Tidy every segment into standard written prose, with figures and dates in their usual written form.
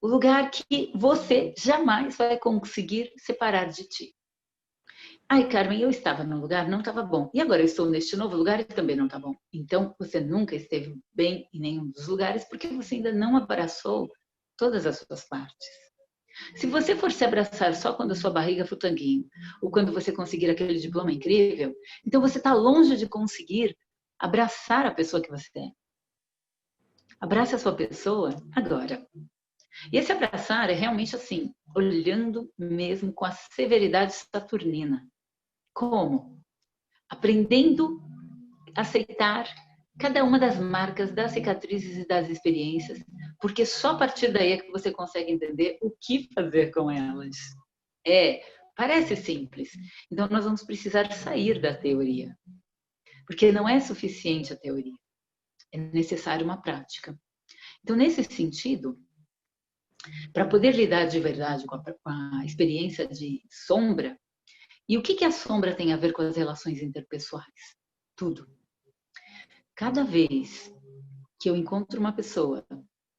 O lugar que você jamais vai conseguir separar de ti. Ai, Carmen, eu estava num lugar, não estava bom. E agora eu estou neste novo lugar e também não está bom. Então, você nunca esteve bem em nenhum dos lugares porque você ainda não abraçou todas as suas partes. Se você for se abraçar só quando a sua barriga for tanguinho, ou quando você conseguir aquele diploma incrível, então você está longe de conseguir abraçar a pessoa que você é. Abrace a sua pessoa agora. E esse abraçar é realmente assim, olhando mesmo com a severidade saturnina. Como? Aprendendo a aceitar cada uma das marcas, das cicatrizes e das experiências, porque só a partir daí é que você consegue entender o que fazer com elas. Parece simples. Então nós vamos precisar sair da teoria, porque não é suficiente a teoria, é necessário uma prática. Então, nesse sentido, para poder lidar de verdade com a experiência de sombra, e o que a sombra tem a ver com as relações interpessoais? Tudo. Cada vez que eu encontro uma pessoa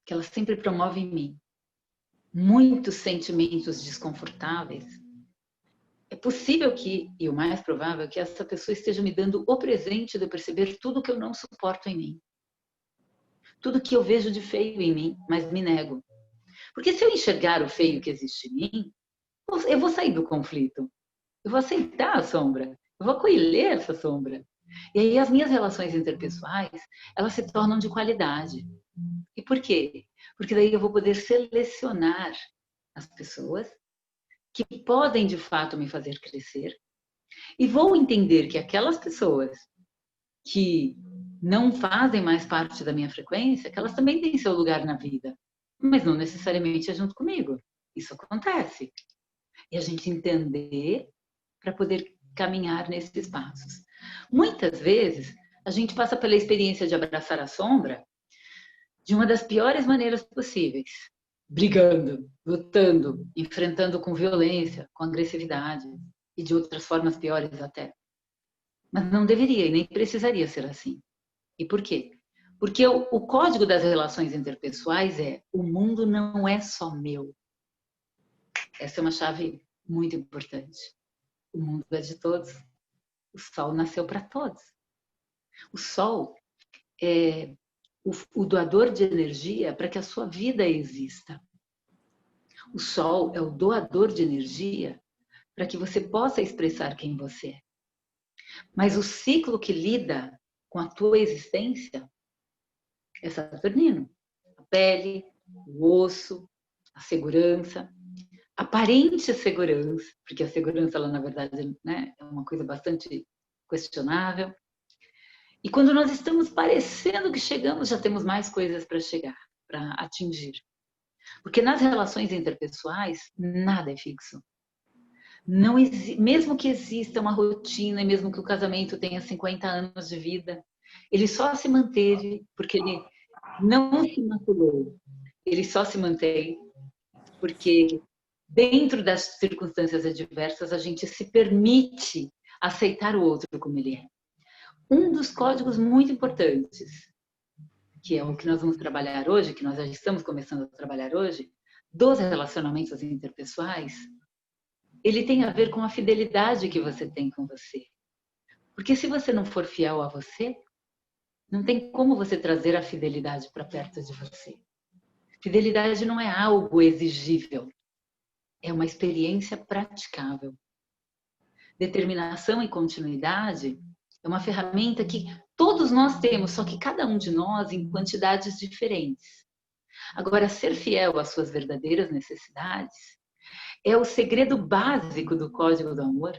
que ela sempre promove em mim muitos sentimentos desconfortáveis, é possível que, e o mais provável, que essa pessoa esteja me dando o presente de eu perceber tudo que eu não suporto em mim. Tudo que eu vejo de feio em mim, mas me nego. Porque se eu enxergar o feio que existe em mim, eu vou sair do conflito. Eu vou aceitar a sombra. Eu vou acolher essa sombra. E aí as minhas relações interpessoais, elas se tornam de qualidade. E por quê? Porque daí eu vou poder selecionar as pessoas que podem de fato me fazer crescer e vou entender que aquelas pessoas que não fazem mais parte da minha frequência, que elas também têm seu lugar na vida, mas não necessariamente é junto comigo. Isso acontece. E a gente entender para poder caminhar nesses passos. Muitas vezes, a gente passa pela experiência de abraçar a sombra de uma das piores maneiras possíveis. Brigando, lutando, enfrentando com violência, com agressividade e de outras formas piores até. Mas não deveria e nem precisaria ser assim. E por quê? Porque o código das relações interpessoais é: o mundo não é só meu. Essa é uma chave muito importante. O mundo é de todos. O sol nasceu para todos. O sol é o doador de energia para que a sua vida exista. O sol é o doador de energia para que você possa expressar quem você é. Mas o ciclo que lida com a tua existência é saturnino. A pele, o osso, a segurança, aparente segurança, porque a segurança, ela, na verdade, né, é uma coisa bastante questionável. E quando nós estamos parecendo que chegamos, já temos mais coisas para chegar, para atingir. Porque nas relações interpessoais, nada é fixo. Não mesmo que exista uma rotina, e mesmo que o casamento tenha 50 anos de vida, ele só se manteve porque ele não se maculou. Ele só se mantém porque dentro das circunstâncias adversas a gente se permite aceitar o outro como ele é. Um dos códigos muito importantes, que é o que nós vamos trabalhar hoje, que nós já estamos começando a trabalhar hoje, dos relacionamentos interpessoais, ele tem a ver com a fidelidade que você tem com você. Porque se você não for fiel a você, não tem como você trazer a fidelidade para perto de você. Fidelidade não é algo exigível, é uma experiência praticável. Determinação e continuidade é uma ferramenta que todos nós temos, só que cada um de nós em quantidades diferentes. Agora, ser fiel às suas verdadeiras necessidades é o segredo básico do código do amor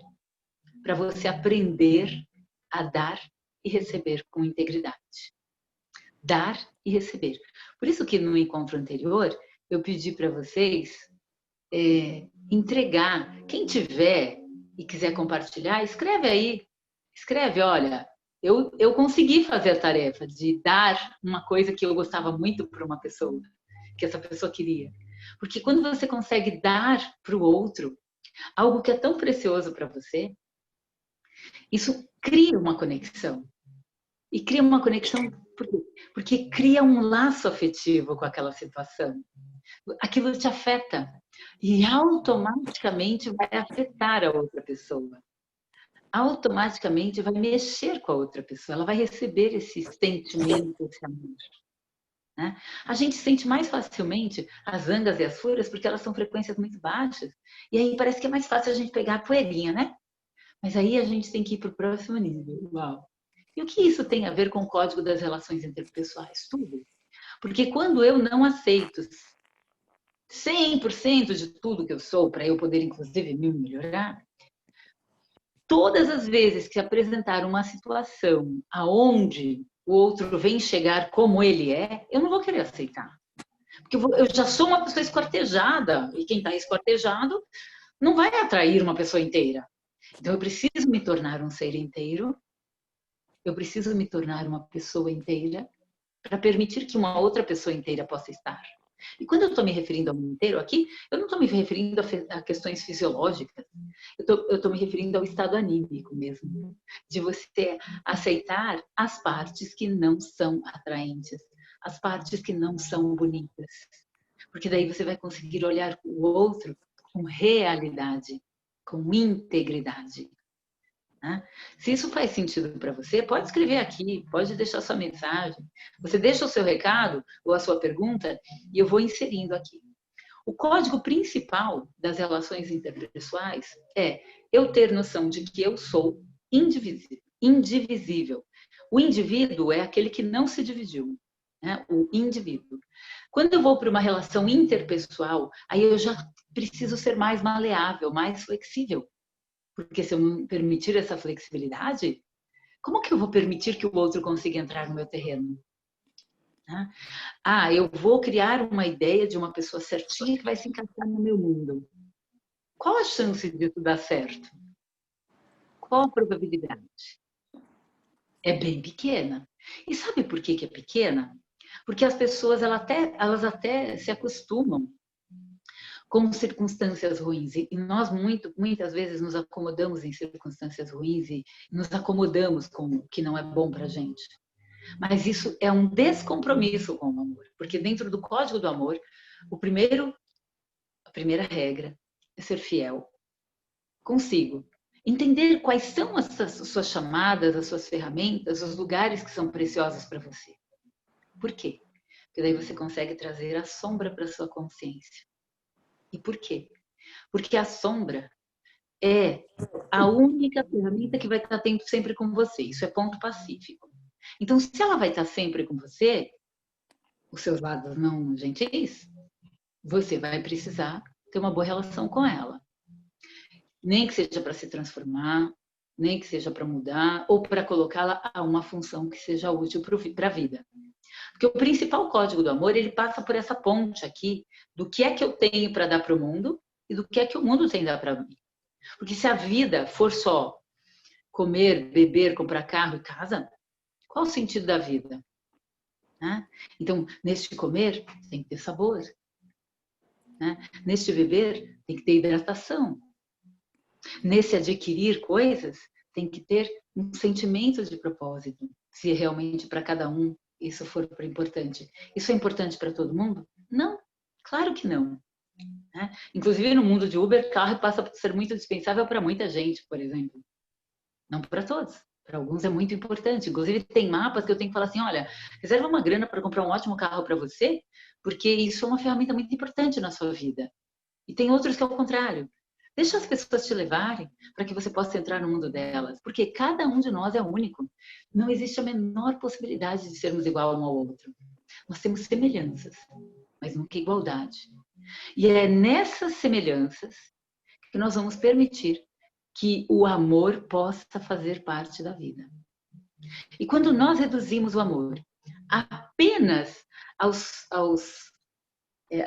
para você aprender a dar e receber com integridade. Dar e receber. Por isso que no encontro anterior eu pedi para vocês entregar. Quem tiver e quiser compartilhar, escreve aí. Escreve, olha, eu consegui fazer a tarefa de dar uma coisa que eu gostava muito para uma pessoa, que essa pessoa queria. Porque quando você consegue dar para o outro algo que é tão precioso para você, isso cria uma conexão. E cria uma conexão porque cria um laço afetivo com aquela situação. aquilo te afeta e automaticamente vai afetar a outra pessoa. Automaticamente vai mexer com a outra pessoa, ela vai receber esse sentimento, esse amor. Né? A gente sente mais facilmente as zangas e as fúrias porque elas são frequências muito baixas. E aí parece que é mais fácil a gente pegar a poeirinha, né? Mas aí a gente tem que ir para o próximo nível. Uau! E o que isso tem a ver com o código das relações interpessoais? Tudo. Porque quando eu não aceito 100% de tudo que eu sou, para eu poder, inclusive, me melhorar, todas as vezes que apresentar uma situação aonde o outro vem chegar como ele é, eu não vou querer aceitar. Porque eu já sou uma pessoa esquartejada, e quem está esquartejado não vai atrair uma pessoa inteira. Então eu preciso me tornar um ser inteiro, eu preciso me tornar uma pessoa inteira para permitir que uma outra pessoa inteira possa estar. E quando eu estou me referindo ao mundo inteiro aqui, eu não estou me referindo a questões fisiológicas, eu estou me referindo ao estado anímico mesmo, de você aceitar as partes que não são atraentes, as partes que não são bonitas, porque daí você vai conseguir olhar o outro com realidade, com integridade. Né? Se isso faz sentido para você, pode escrever aqui, pode deixar sua mensagem. Você deixa o seu recado ou a sua pergunta e eu vou inserindo aqui. O código principal das relações interpessoais é eu ter noção de que eu sou indivisível. O indivíduo é aquele que não se dividiu, né? O indivíduo. Quando eu vou para uma relação interpessoal, aí eu já preciso ser mais maleável, mais flexível. Porque se eu não permitir essa flexibilidade, como que eu vou permitir que o outro consiga entrar no meu terreno? Ah, eu vou criar uma ideia de uma pessoa certinha que vai se encaixar no meu mundo. Qual a chance disso dar certo? Qual a probabilidade? É bem pequena. E sabe por que é pequena? Porque as pessoas elas até se acostumam com circunstâncias ruins. E nós muitas vezes nos acomodamos em circunstâncias ruins e nos acomodamos com o que não é bom para a gente. Mas isso é um descompromisso com o amor, porque dentro do código do amor, a primeira regra é ser fiel consigo. Entender quais são as suas chamadas, as suas ferramentas, os lugares que são preciosos para você. Por quê? Porque daí você consegue trazer a sombra para sua consciência. E por quê? Porque a sombra é a única ferramenta que vai estar sempre com você. Isso é ponto pacífico. Então, se ela vai estar sempre com você, os seus lados não gentis, você vai precisar ter uma boa relação com ela. Nem que seja para se transformar, nem que seja para mudar, ou para colocá-la a uma função que seja útil para a vida. Porque o principal código do amor, ele passa por essa ponte aqui, do que é que eu tenho para dar para o mundo e do que é que o mundo tem a dar para mim. Porque se a vida for só comer, beber, comprar carro e casa, qual o sentido da vida? Né? Então, neste comer, tem que ter sabor. Né? Neste beber, tem que ter hidratação. Nesse adquirir coisas, tem que ter um sentimento de propósito. Se realmente para cada um isso for importante. Isso é importante para todo mundo? Não, claro que não. Né? Inclusive no mundo de Uber, carro passa a ser muito dispensável para muita gente, por exemplo. Não para todos. Para alguns é muito importante. Inclusive tem mapas que eu tenho que falar assim, olha, reserva uma grana para comprar um ótimo carro para você, porque isso é uma ferramenta muito importante na sua vida. E tem outros que é o contrário. Deixa as pessoas te levarem para que você possa entrar no mundo delas, porque cada um de nós é único. Não existe a menor possibilidade de sermos igual um ao outro. Nós temos semelhanças, mas nunca igualdade. E é nessas semelhanças que nós vamos permitir que o amor possa fazer parte da vida. E quando nós reduzimos o amor apenas às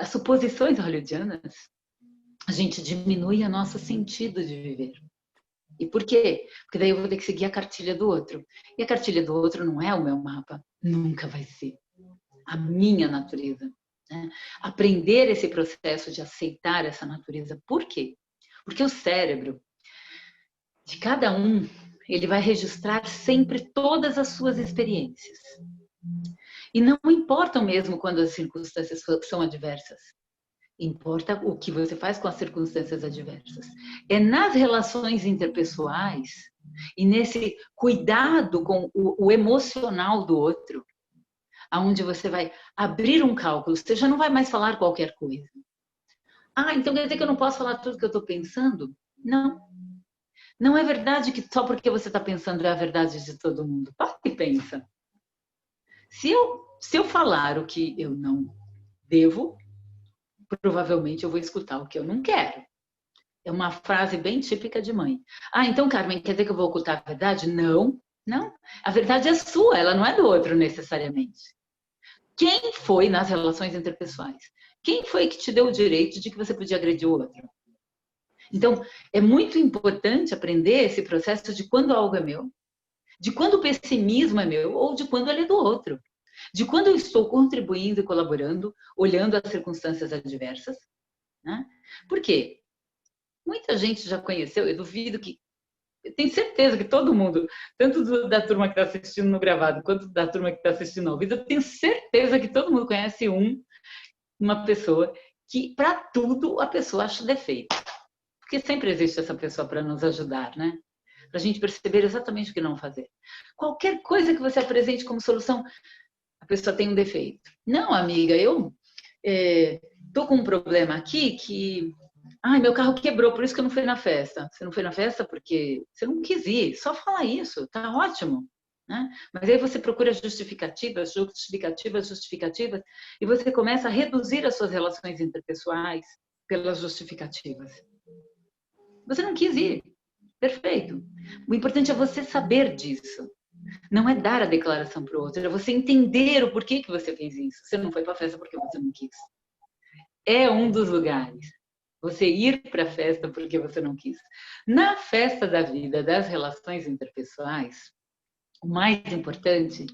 suposições hollywoodianas, a gente diminui o nosso sentido de viver. E por quê? Porque daí eu vou ter que seguir a cartilha do outro. E a cartilha do outro não é o meu mapa. Nunca vai ser. A minha natureza. Né? Aprender esse processo de aceitar essa natureza. Por quê? Porque o cérebro de cada um, ele vai registrar sempre todas as suas experiências. E não importam mesmo quando as circunstâncias são adversas. Importa o que você faz com as circunstâncias adversas. É nas relações interpessoais e nesse cuidado com o emocional do outro, aonde você vai abrir um cálculo, você já não vai mais falar qualquer coisa. Ah, então quer dizer que eu não posso falar tudo que eu estou pensando? Não. Não é verdade que só porque você está pensando é a verdade de todo mundo. Para e pensa. Se eu falar o que eu não devo, provavelmente eu vou escutar o que eu não quero. É uma frase bem típica de mãe. Ah, então, Carmen, quer dizer que eu vou ocultar a verdade? Não, não. A verdade é sua, ela não é do outro necessariamente. Quem foi nas relações interpessoais? Quem foi que te deu o direito de que você podia agredir o outro? Então, é muito importante aprender esse processo de quando algo é meu, de quando o pessimismo é meu ou de quando ele é do outro. De quando eu estou contribuindo e colaborando, olhando as circunstâncias adversas. Né? Por quê? Muita gente já conheceu, eu duvido que. Eu tenho certeza que todo mundo, tanto da turma que está assistindo no gravado, quanto da turma que está assistindo ao vivo, eu tenho certeza que todo mundo conhece uma pessoa que, para tudo, a pessoa acha defeito. Porque sempre existe essa pessoa para nos ajudar, né? Para a gente perceber exatamente o que não fazer. Qualquer coisa que você apresente como solução, a pessoa tem um defeito. Não, amiga, eu tô com um problema aqui que... Ai, meu carro quebrou, por isso que eu não fui na festa. Você não foi na festa porque você não quis ir. Só fala isso, tá ótimo. Né? Mas aí você procura justificativas, e você começa a reduzir as suas relações interpessoais pelas justificativas. Você não quis ir. Perfeito. O importante é você saber disso. Não é dar a declaração para o outro, é você entender o porquê que você fez isso. Você não foi para a festa porque você não quis. É um dos lugares. Você ir para a festa porque você não quis. Na festa da vida, das relações interpessoais, o mais importante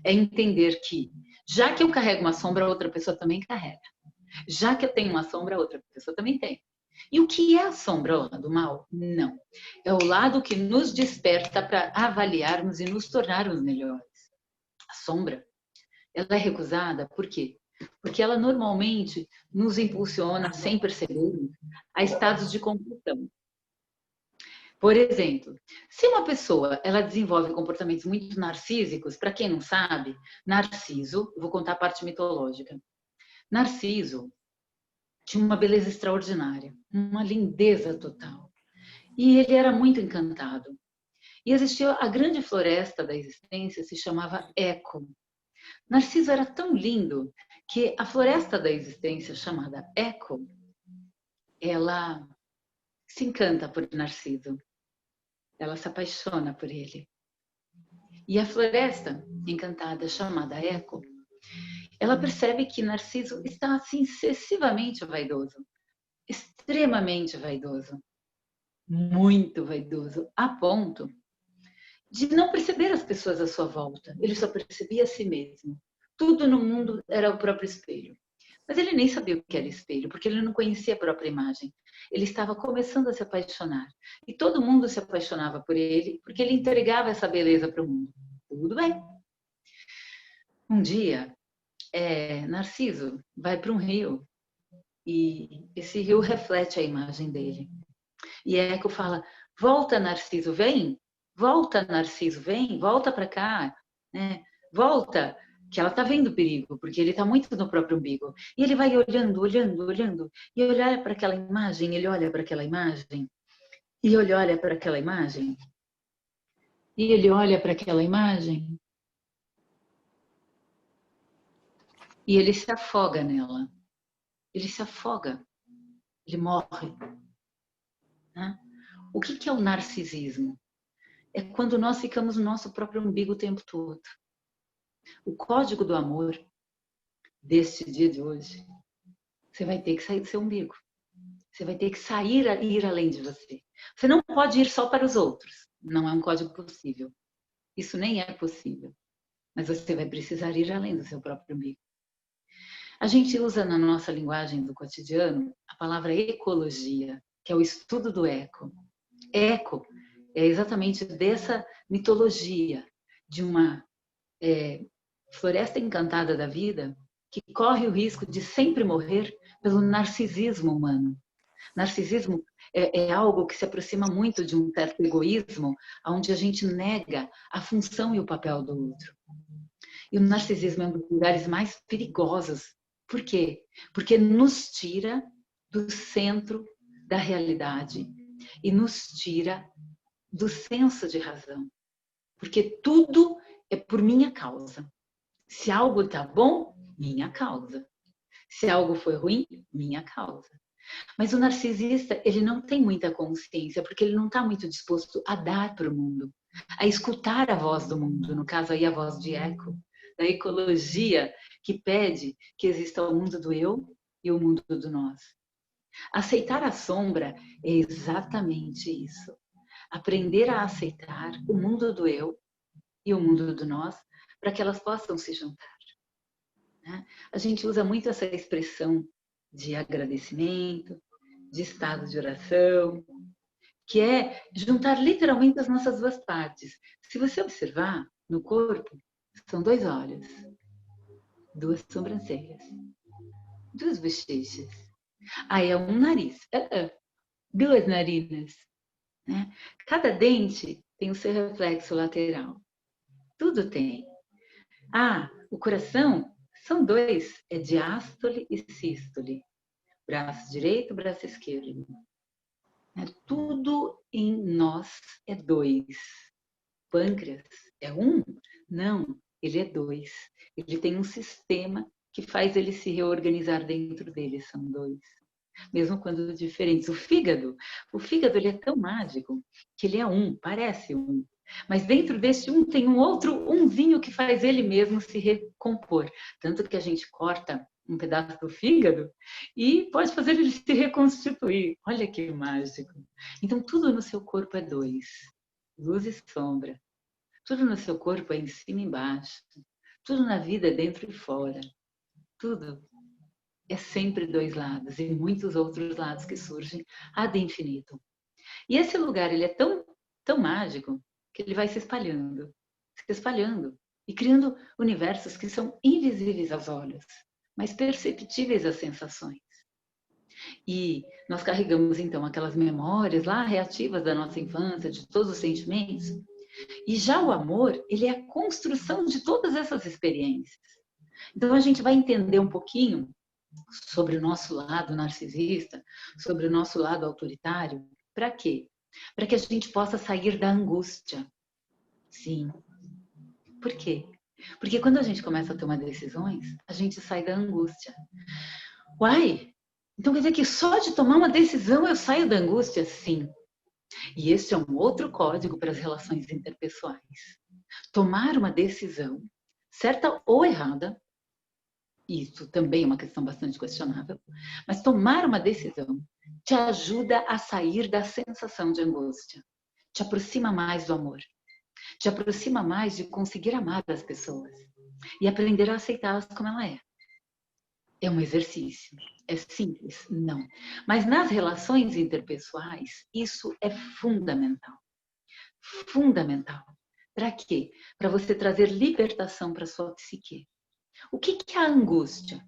é entender que, já que eu carrego uma sombra, a outra pessoa também carrega. Já que eu tenho uma sombra, a outra pessoa também tem. E o que é a sombra, o lado mal? Não. É o lado que nos desperta para avaliarmos e nos tornarmos melhores. A sombra, ela é recusada por quê? Porque ela normalmente nos impulsiona, sem perceber, a estados de confusão. Por exemplo, se uma pessoa ela desenvolve comportamentos muito narcísicos, para quem não sabe, Narciso, eu vou contar a parte mitológica. Narciso tinha uma beleza extraordinária, uma lindeza total. E ele era muito encantado. E existia a grande floresta da existência, se chamava Eco. Narciso era tão lindo que a floresta da existência, chamada Eco, ela se encanta por Narciso. Ela se apaixona por ele. E a floresta encantada, chamada Eco, ela percebe que Narciso está assim excessivamente vaidoso, extremamente vaidoso, muito vaidoso, a ponto de não perceber as pessoas à sua volta. Ele só percebia a si mesmo. Tudo no mundo era o próprio espelho. Mas ele nem sabia o que era espelho, porque ele não conhecia a própria imagem. Ele estava começando a se apaixonar. E todo mundo se apaixonava por ele, porque ele entregava essa beleza para o mundo. Tudo bem. Um dia, Narciso vai para um rio. E esse rio reflete a imagem dele. E Eco fala, volta, Narciso, vem. Volta, Narciso, vem. Volta para cá. Né? Volta. Que ela está vendo o perigo, porque ele está muito no próprio umbigo. E ele vai olhando, olhando, olhando, e olha para aquela imagem, ele olha para aquela imagem, e ele olha para aquela imagem, e ele olha para aquela imagem, e ele se afoga nela. Ele se afoga, ele morre. Né? O que é o narcisismo? É quando nós ficamos no nosso próprio umbigo o tempo todo. O código do amor deste dia de hoje, você vai ter que sair do seu umbigo. Você vai ter que sair e ir além de você. Você não pode ir só para os outros. Não é um código possível. Isso nem é possível. Mas você vai precisar ir além do seu próprio umbigo. A gente usa na nossa linguagem do cotidiano a palavra ecologia, que é o estudo do eco. Eco é exatamente dessa mitologia de uma floresta encantada da vida que corre o risco de sempre morrer pelo narcisismo humano. Narcisismo é algo que se aproxima muito de um certo egoísmo, onde a gente nega a função e o papel do outro. E o narcisismo é um dos lugares mais perigosos. Por quê? Porque nos tira do centro da realidade e nos tira do senso de razão. Porque tudo é por minha causa. Se algo está bom, minha causa. Se algo foi ruim, minha causa. Mas o narcisista, ele não tem muita consciência, porque ele não está muito disposto a dar para o mundo, a escutar a voz do mundo, no caso aí a voz de Eco, da ecologia, que pede que exista o mundo do eu e o mundo do nós. Aceitar a sombra é exatamente isso. Aprender a aceitar o mundo do eu e o mundo do nós, para que elas possam se juntar. A gente usa muito essa expressão de agradecimento, de estado de oração, que é juntar literalmente as nossas duas partes. Se você observar no corpo, são 2 olhos, 2 sobrancelhas, 2 bochechas. Aí é um nariz, 2 narinas. Né? Cada dente tem o seu reflexo lateral. Tudo tem. O coração são 2, é diástole e sístole. Braço direito, braço esquerdo. Tudo em nós é 2. Pâncreas é 1? Não, ele é 2. Ele tem um sistema que faz ele se reorganizar dentro dele, são 2. Mesmo quando diferentes. O fígado ele é tão mágico que ele é 1, parece 1. Mas dentro desse 1 tem um outro umzinho que faz ele mesmo se recompor. Tanto que a gente corta um pedaço do fígado e pode fazer ele se reconstituir. Olha que mágico. Então, tudo no seu corpo é 2. Luz e sombra. Tudo no seu corpo é em cima e embaixo. Tudo na vida é dentro e fora. Tudo é sempre 2 lados e muitos outros lados que surgem ad infinito. E esse lugar, ele é tão, tão mágico que ele vai se espalhando e criando universos que são invisíveis aos olhos, mas perceptíveis às sensações. E nós carregamos, então, aquelas memórias lá reativas da nossa infância, de todos os sentimentos. E já o amor, ele é a construção de todas essas experiências. Então, a gente vai entender um pouquinho sobre o nosso lado narcisista, sobre o nosso lado autoritário. Para quê? Para que a gente possa sair da angústia. Sim. Por quê? Porque quando a gente começa a tomar decisões, a gente sai da angústia. Uai, então quer dizer que só de tomar uma decisão eu saio da angústia? Sim. E esse é um outro código para as relações interpessoais. Tomar uma decisão, certa ou errada, isso também é uma questão bastante questionável, mas tomar uma decisão te ajuda a sair da sensação de angústia, te aproxima mais do amor, te aproxima mais de conseguir amar as pessoas e aprender a aceitá-las como ela é. É um exercício, é simples? Não. Mas nas relações interpessoais, isso é fundamental. Fundamental. Para quê? Para você trazer libertação para sua psique. O que é a angústia?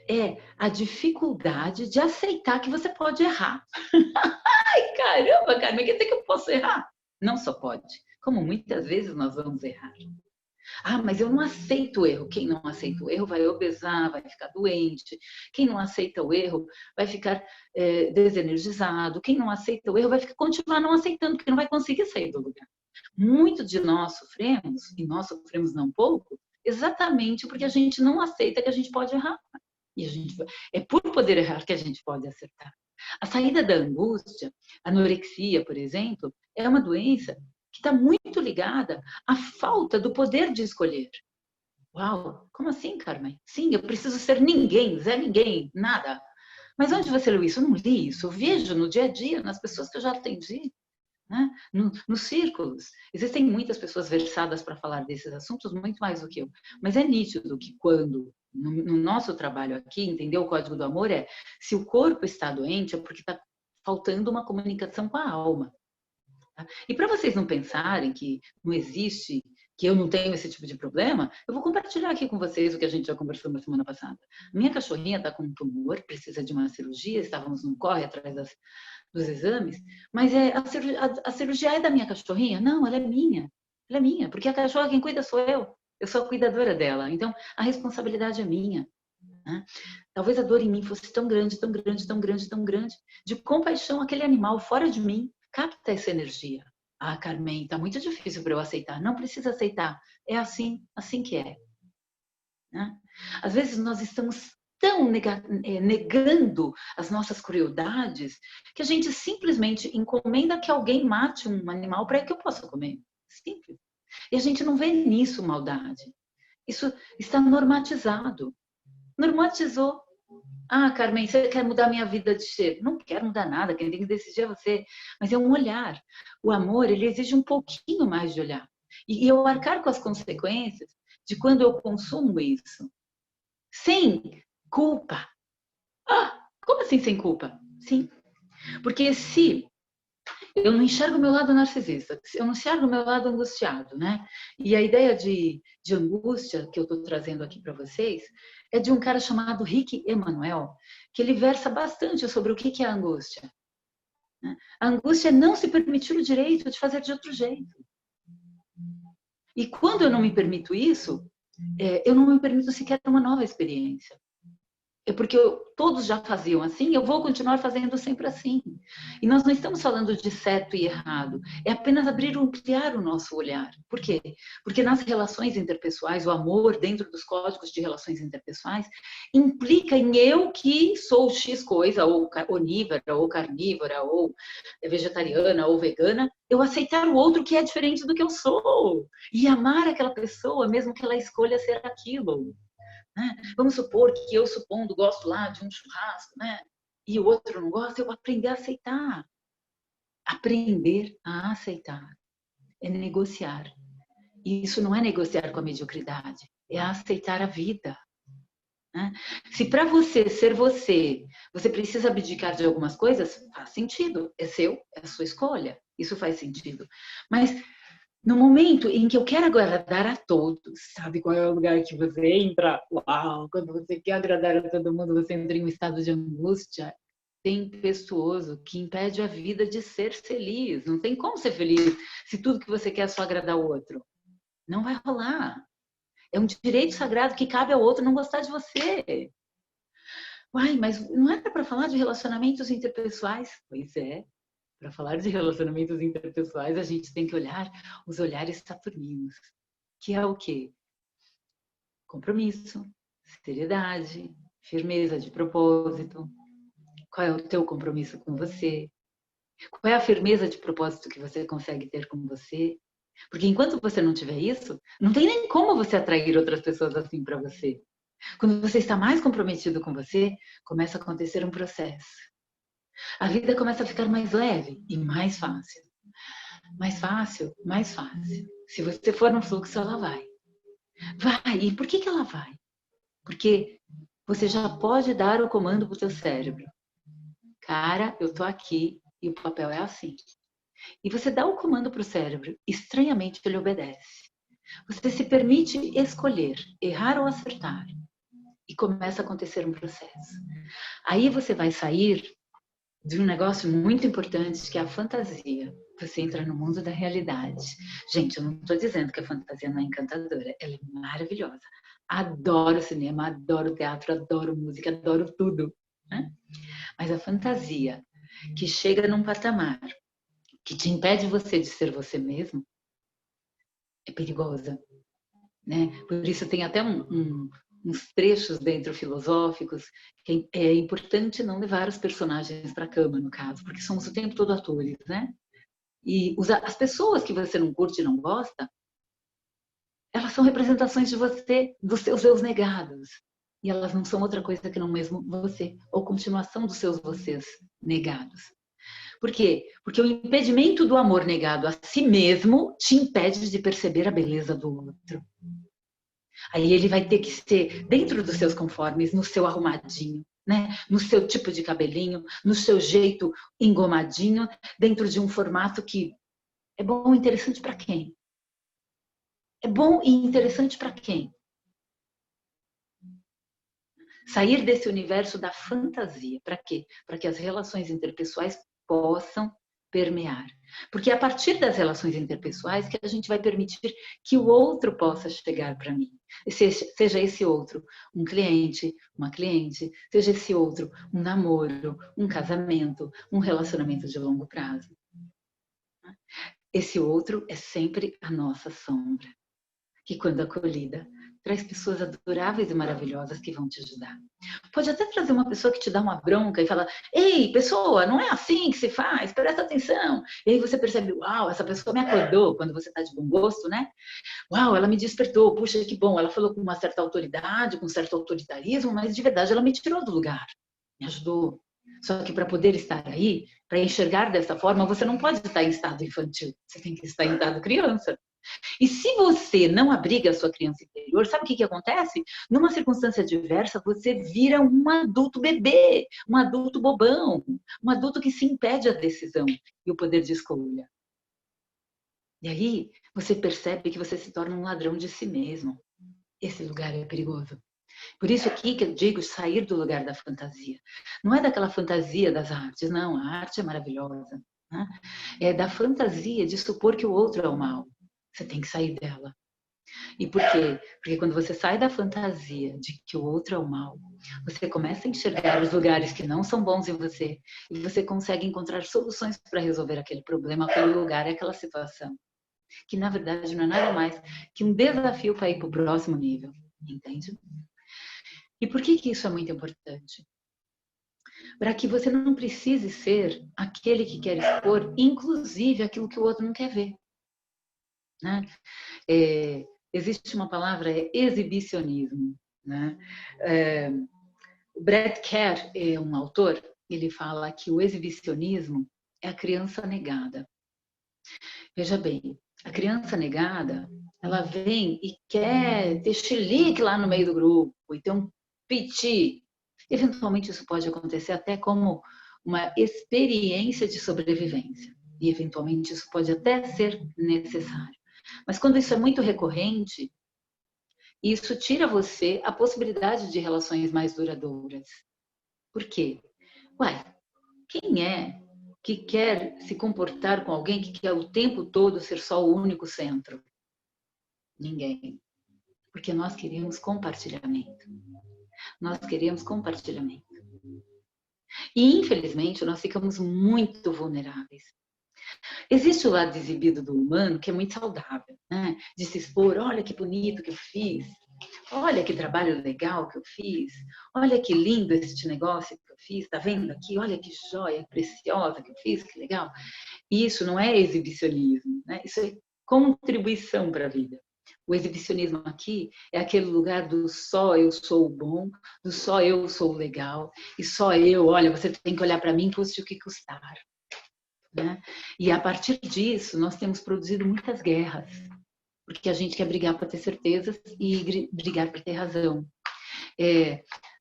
É a dificuldade de aceitar que você pode errar. Ai, caramba, Carmen, quer dizer que eu posso errar? Não só pode, como muitas vezes nós vamos errar. Mas eu não aceito o erro. Quem não aceita o erro vai obesar, vai ficar doente. Quem não aceita o erro vai ficar desenergizado. Quem não aceita o erro vai continuar não aceitando, porque não vai conseguir sair do lugar. Muito de nós sofremos, e nós sofremos não pouco, exatamente porque a gente não aceita que a gente pode errar. E é por poder errar que a gente pode acertar. A saída da angústia, a anorexia, por exemplo, é uma doença que está muito ligada à falta do poder de escolher. Uau, como assim, Carmen? Sim, eu preciso ser ninguém, Zé ninguém, nada. Mas onde você leu isso? Eu não li isso, eu vejo no dia a dia, nas pessoas que eu já atendi. Né? Nos círculos. Existem muitas pessoas versadas para falar desses assuntos, muito mais do que eu. Mas é nítido que quando, no nosso trabalho aqui, entender o código do amor é, se o corpo está doente, é porque está faltando uma comunicação com a alma. Tá? E para vocês não pensarem que não existe que eu não tenho esse tipo de problema, eu vou compartilhar aqui com vocês o que a gente já conversou na semana passada. Minha cachorrinha está com um tumor, precisa de uma cirurgia, estávamos no corre atrás dos exames, mas a cirurgia é da minha cachorrinha? Não, ela é minha. Ela é minha, porque a cachorra quem cuida sou eu. Eu sou a cuidadora dela. Então, a responsabilidade é minha. Né? Talvez a dor em mim fosse tão grande, tão grande, tão grande, tão grande, de compaixão, aquele animal fora de mim capta essa energia. Ah, Carmen, está muito difícil para eu aceitar. Não precisa aceitar. É assim, assim que é. Né? Às vezes nós estamos tão negando as nossas crueldades que a gente simplesmente encomenda que alguém mate um animal para que eu possa comer. Simples. E a gente não vê nisso maldade. Isso está normatizado. Normatizou. Ah, Carmen, você quer mudar minha vida de cheiro? Não quero mudar nada, quem tem que decidir é você. Mas é um olhar. O amor, ele exige um pouquinho mais de olhar. E eu arcar com as consequências de quando eu consumo isso. Sem culpa. Ah, como assim sem culpa? Sim. Porque se eu não enxergo o meu lado narcisista, eu não enxergo o meu lado angustiado, né? E a ideia de angústia que eu estou trazendo aqui para vocês é de um cara chamado Rick Emanuel, que ele versa bastante sobre o que é a angústia. A angústia é não se permitir o direito de fazer de outro jeito. E quando eu não me permito isso, eu não me permito sequer uma nova experiência. É porque todos já faziam assim, eu vou continuar fazendo sempre assim. E nós não estamos falando de certo e errado, é apenas ampliar o nosso olhar. Por quê? Porque nas relações interpessoais, o amor dentro dos códigos de relações interpessoais implica em eu que sou X coisa, ou onívora, ou carnívora, ou vegetariana, ou vegana, eu aceitar o outro que é diferente do que eu sou. E amar aquela pessoa, mesmo que ela escolha ser aquilo. Né? Vamos supor que eu, supondo, gosto lá de um churrasco, né? E o outro não gosta, eu vou aprender a aceitar. Aprender a aceitar é negociar. E isso não é negociar com a mediocridade, é aceitar a vida. Né? Se para você ser você, você precisa abdicar de algumas coisas, faz sentido, é seu, é a sua escolha, isso faz sentido. Mas no momento em que eu quero agradar a todos, sabe qual é o lugar que você entra? Uau! Quando você quer agradar a todo mundo, você entra em um estado de angústia tempestuoso que impede a vida de ser feliz. Não tem como ser feliz se tudo que você quer é só agradar o outro. Não vai rolar. É um direito sagrado que cabe ao outro não gostar de você. Uai, mas não era para falar de relacionamentos interpessoais? Pois é. Para falar de relacionamentos interpessoais, a gente tem que olhar os olhares saturninos, que é o quê? Compromisso, seriedade, firmeza de propósito. Qual é o teu compromisso com você? Qual é a firmeza de propósito que você consegue ter com você? Porque enquanto você não tiver isso, não tem nem como você atrair outras pessoas assim para você. Quando você está mais comprometido com você, começa a acontecer um processo. A vida começa a ficar mais leve e mais fácil. Mais fácil, mais fácil. Se você for no fluxo, ela vai. Vai. E por que ela vai? Porque você já pode dar o comando para o seu cérebro. Cara, eu tô aqui e o papel é assim. E você dá o comando para o cérebro, estranhamente ele obedece. Você se permite escolher, errar ou acertar. E começa a acontecer um processo. Aí você vai sair de um negócio muito importante que é a fantasia. Você entra no mundo da realidade. Gente, eu não estou dizendo que a fantasia não é encantadora. Ela é maravilhosa. Adoro cinema, adoro teatro, adoro música, adoro tudo. Né? Mas a fantasia que chega num patamar que te impede você de ser você mesmo é perigosa. Né? Por isso tem até uns trechos dentro filosóficos que é importante não levar os personagens para a cama, no caso, porque somos o tempo todo atores, né? E as pessoas que você não curte e não gosta, elas são representações de você, dos seus eu negados. E elas não são outra coisa que não mesmo você, ou continuação dos seus vocês negados. Por quê? Porque o impedimento do amor negado a si mesmo te impede de perceber a beleza do outro. Aí ele vai ter que ser dentro dos seus conformes, no seu arrumadinho, né? No seu tipo de cabelinho, no seu jeito engomadinho, dentro de um formato que é bom e interessante para quem? É bom e interessante para quem? Sair desse universo da fantasia. Para quê? Para que as relações interpessoais possam permear. Porque é a partir das relações interpessoais que a gente vai permitir que o outro possa chegar para mim. Seja esse outro um cliente, uma cliente, seja esse outro um namoro, um casamento, um relacionamento de longo prazo. Esse outro é sempre a nossa sombra, que quando acolhida, traz pessoas adoráveis e maravilhosas que vão te ajudar. Pode até trazer uma pessoa que te dá uma bronca e fala: ei, pessoa, não é assim que se faz, presta atenção. E aí você percebe: uau, essa pessoa me acordou, quando você está de bom gosto, né? Uau, ela me despertou, puxa, que bom. Ela falou com uma certa autoridade, com um certo autoritarismo, mas de verdade ela me tirou do lugar, me ajudou. Só que para poder estar aí, para enxergar dessa forma, você não pode estar em estado infantil, você tem que estar em estado criança. E se você não abriga a sua criança interior, sabe o que acontece? Numa circunstância adversa, você vira um adulto bebê, um adulto bobão, um adulto que se impede a decisão e o poder de escolha. E aí você percebe que você se torna um ladrão de si mesmo. Esse lugar é perigoso. Por isso aqui que eu digo sair do lugar da fantasia. Não é daquela fantasia das artes, não. A arte é maravilhosa. Né? É da fantasia de supor que o outro é o mal. Você tem que sair dela. E por quê? Porque quando você sai da fantasia de que o outro é o mal, você começa a enxergar os lugares que não são bons em você e você consegue encontrar soluções para resolver aquele problema, aquele lugar, aquela situação. Que na verdade não é nada mais que um desafio para ir para o próximo nível, entende? E por que isso é muito importante? Para que você não precise ser aquele que quer expor, inclusive aquilo que o outro não quer ver. Né? Existe uma palavra, exibicionismo. Né? O Brett Kerr é um autor, ele fala que o exibicionismo é a criança negada. Veja bem, a criança negada, ela vem e quer ter chilique lá no meio do grupo, e ter um piti. Eventualmente isso pode acontecer até como uma experiência de sobrevivência. E eventualmente isso pode até ser necessário. Mas quando isso é muito recorrente, isso tira você a possibilidade de relações mais duradouras. Por quê? Uai, quem é que quer se comportar com alguém que quer o tempo todo ser só o único centro? Ninguém. Porque nós queremos compartilhamento. Nós queremos compartilhamento. E, infelizmente, nós ficamos muito vulneráveis. Existe o lado exibido do humano que é muito saudável, né? De se expor, olha que bonito que eu fiz, olha que trabalho legal que eu fiz, olha que lindo este negócio que eu fiz, tá vendo aqui? Olha que joia preciosa que eu fiz, que legal. Isso não é exibicionismo, né? Isso é contribuição para a vida. O exibicionismo aqui é aquele lugar do só eu sou o bom, do só eu sou o legal, e só eu, olha, você tem que olhar para mim, custe o que custar. Né? E a partir disso, nós temos produzido muitas guerras, porque a gente quer brigar para ter certezas e brigar para ter razão.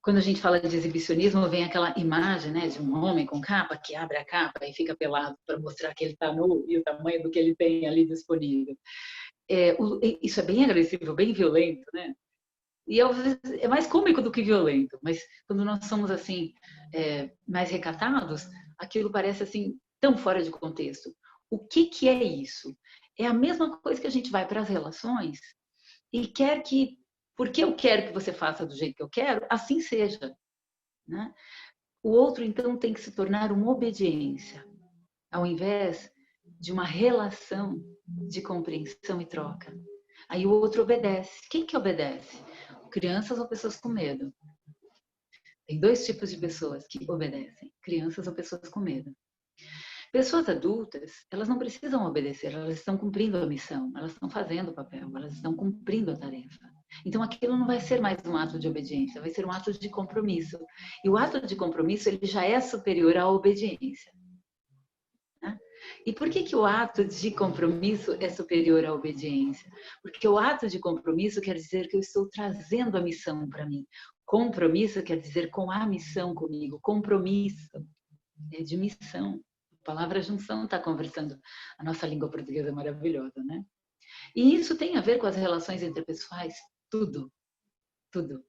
Quando a gente fala de exibicionismo, vem aquela imagem, né, de um homem com capa que abre a capa e fica pelado para mostrar que ele está nu e o tamanho do que ele tem ali disponível. Isso é bem agressivo, bem violento, né? E é mais cômico do que violento, mas quando nós somos assim, mais recatados, aquilo parece assim tão fora de contexto. O que é isso? É a mesma coisa que a gente vai para as relações e quer que, porque eu quero que você faça do jeito que eu quero, assim seja. Né? O outro, então, tem que se tornar uma obediência, ao invés de uma relação de compreensão e troca. Aí o outro obedece. Quem que obedece? Crianças ou pessoas com medo. Tem dois tipos de pessoas que obedecem: crianças ou pessoas com medo. Pessoas adultas, elas não precisam obedecer, elas estão cumprindo a missão, elas estão fazendo o papel, elas estão cumprindo a tarefa. Então aquilo não vai ser mais um ato de obediência, vai ser um ato de compromisso. E o ato de compromisso, ele já é superior à obediência. Né? E por que o ato de compromisso é superior à obediência? Porque o ato de compromisso quer dizer que eu estou trazendo a missão para mim. Compromisso quer dizer com a missão comigo. Compromisso é de missão. A palavra junção está conversando. A nossa língua portuguesa é maravilhosa, né? E isso tem a ver com as relações interpessoais, tudo, tudo.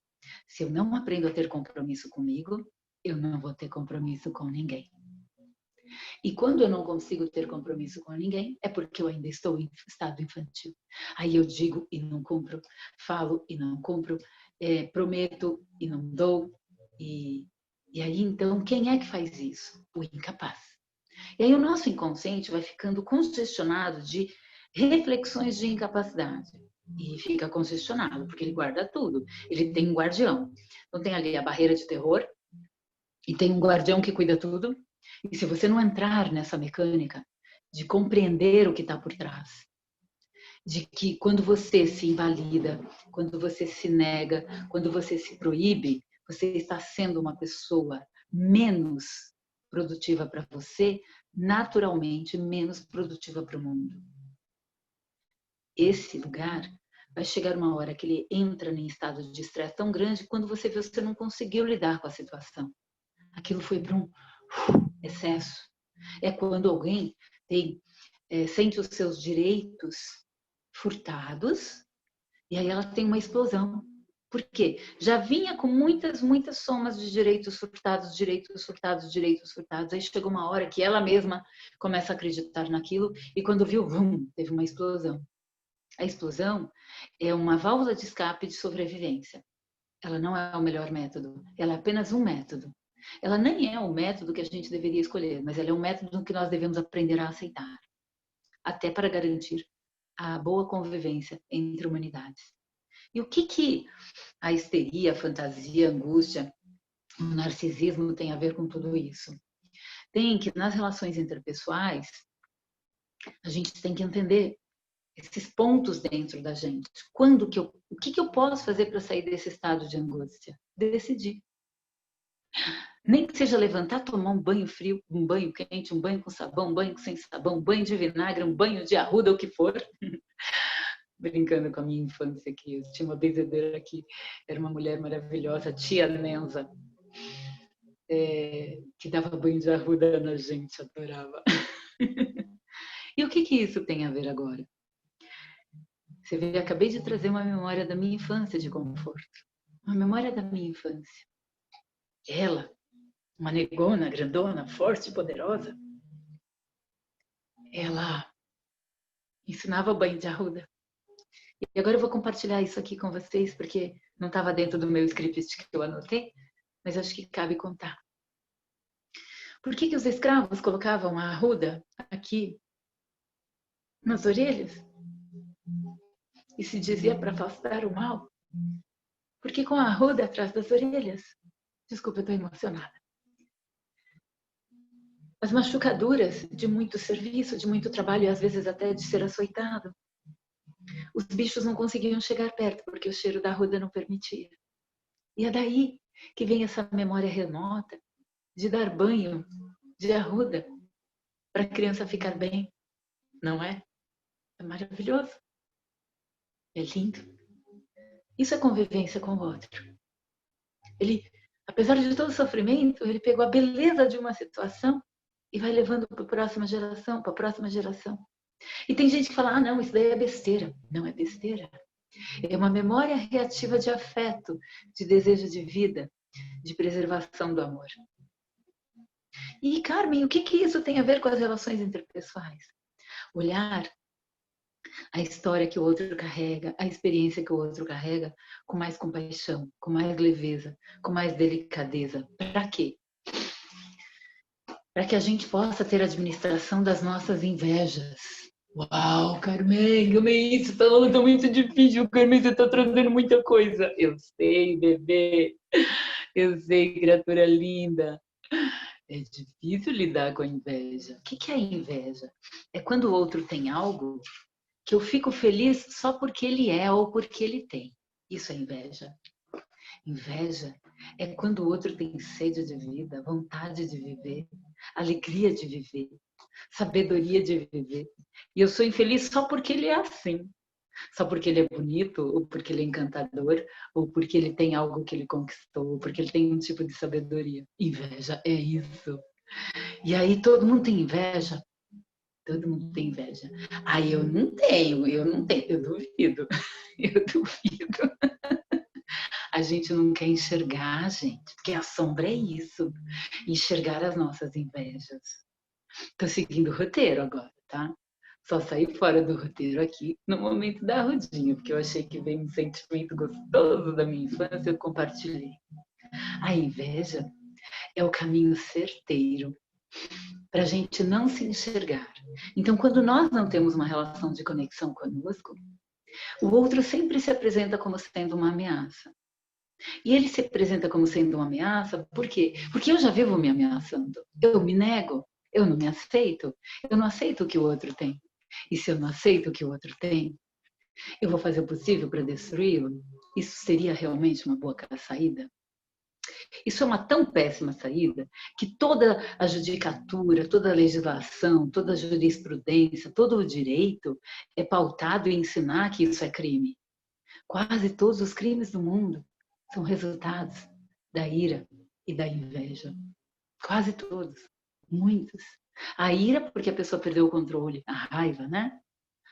Se eu não aprendo a ter compromisso comigo, eu não vou ter compromisso com ninguém. E quando eu não consigo ter compromisso com ninguém, é porque eu ainda estou em estado infantil. Aí eu digo e não cumpro, falo e não cumpro, prometo e não dou. E aí, então, quem é que faz isso? O incapaz. E aí o nosso inconsciente vai ficando congestionado de reflexões de incapacidade. E fica congestionado, porque ele guarda tudo. Ele tem um guardião. Então tem ali a barreira de terror, e tem um guardião que cuida tudo. E se você não entrar nessa mecânica de compreender o que está por trás, de que quando você se invalida, quando você se nega, quando você se proíbe, você está sendo uma pessoa menos produtiva para você, naturalmente menos produtiva para o mundo. Esse lugar vai chegar uma hora que ele entra em estado de estresse tão grande quando você vê que você não conseguiu lidar com a situação. Aquilo foi para um excesso. É quando alguém sente os seus direitos furtados e aí ela tem uma explosão. Por quê? Já vinha com muitas somas de direitos furtados, direitos furtados, direitos furtados. Aí chegou uma hora que ela mesma começa a acreditar naquilo e quando viu, teve uma explosão. A explosão é uma válvula de escape de sobrevivência. Ela não é o melhor método, ela é apenas um método. Ela nem é o método que a gente deveria escolher, mas ela é um método que nós devemos aprender a aceitar, até para garantir a boa convivência entre humanidades. E o que a histeria, a fantasia, a angústia, o narcisismo tem a ver com tudo isso? Tem que, nas relações interpessoais, a gente tem que entender esses pontos dentro da gente. O que eu posso fazer para sair desse estado de angústia? Decidir. Nem que seja levantar, tomar um banho frio, um banho quente, um banho com sabão, um banho sem sabão, um banho de vinagre, um banho de arruda, o que for. Brincando com a minha infância aqui, eu tinha uma benzedeira aqui, era uma mulher maravilhosa, tia Nenza, que dava banho de arruda na gente, adorava. E o que isso tem a ver agora? Você vê, acabei de trazer uma memória da minha infância de conforto. Uma memória da minha infância. Ela, uma negona, grandona, forte, poderosa, ela ensinava banho de arruda. E agora eu vou compartilhar isso aqui com vocês, porque não estava dentro do meu script que eu anotei, mas acho que cabe contar. Por que os escravos colocavam a arruda aqui nas orelhas? E se dizia para afastar o mal? Porque com a arruda atrás das orelhas? Desculpa, eu estou emocionada. As machucaduras de muito serviço, de muito trabalho e às vezes até de ser açoitado. Os bichos não conseguiam chegar perto porque o cheiro da arruda não permitia. E é daí que vem essa memória remota de dar banho de arruda para a criança ficar bem, não é? É maravilhoso. É lindo. Isso é convivência com o outro. Ele, apesar de todo o sofrimento, ele pegou a beleza de uma situação e vai levando para a próxima geração, para a próxima geração. E tem gente que fala, não, isso daí é besteira. Não é besteira. É uma memória reativa de afeto, de desejo de vida, de preservação do amor. E, Carmen, o que isso tem a ver com as relações interpessoais? Olhar a história que o outro carrega, a experiência que o outro carrega, com mais compaixão, com mais leveza, com mais delicadeza. Para quê? Para que a gente possa ter administração das nossas invejas. Uau, Carmen, como é isso? Tá muito difícil, Carmen, você tá trazendo muita coisa. Eu sei, bebê. Eu sei, criatura linda. É difícil lidar com a inveja. O que é a inveja? É quando o outro tem algo que eu fico feliz só porque ele é ou porque ele tem. Isso é inveja. Inveja é quando o outro tem sede de vida, vontade de viver, alegria de viver, sabedoria de viver. E eu sou infeliz só porque ele é assim. Só porque ele é bonito, ou porque ele é encantador, ou porque ele tem algo que ele conquistou, ou porque ele tem um tipo de sabedoria. Inveja é isso. E aí todo mundo tem inveja Todo mundo tem inveja. Aí eu não tenho, eu duvido. Eu duvido. A gente não quer enxergar, gente, porque a sombra é isso, enxergar as nossas invejas. Tô seguindo o roteiro agora, tá? Só saí fora do roteiro aqui no momento da rodinha, porque eu achei que veio um sentimento gostoso da minha infância, eu compartilhei. A inveja é o caminho certeiro para a gente não se enxergar. Então, quando nós não temos uma relação de conexão conosco, o outro sempre se apresenta como sendo uma ameaça. E ele se apresenta como sendo uma ameaça, por quê? Porque eu já vivo me ameaçando. Eu me nego, eu não me aceito, eu não aceito o que o outro tem. E se eu não aceito o que o outro tem, eu vou fazer o possível para destruí-lo? Isso seria realmente uma boa saída? Isso é uma tão péssima saída que toda a judicatura, toda a legislação, toda a jurisprudência, todo o direito é pautado em ensinar que isso é crime. Quase todos os crimes do mundo são resultados da ira e da inveja. Quase todos. Muitos. A ira porque a pessoa perdeu o controle, a raiva, né?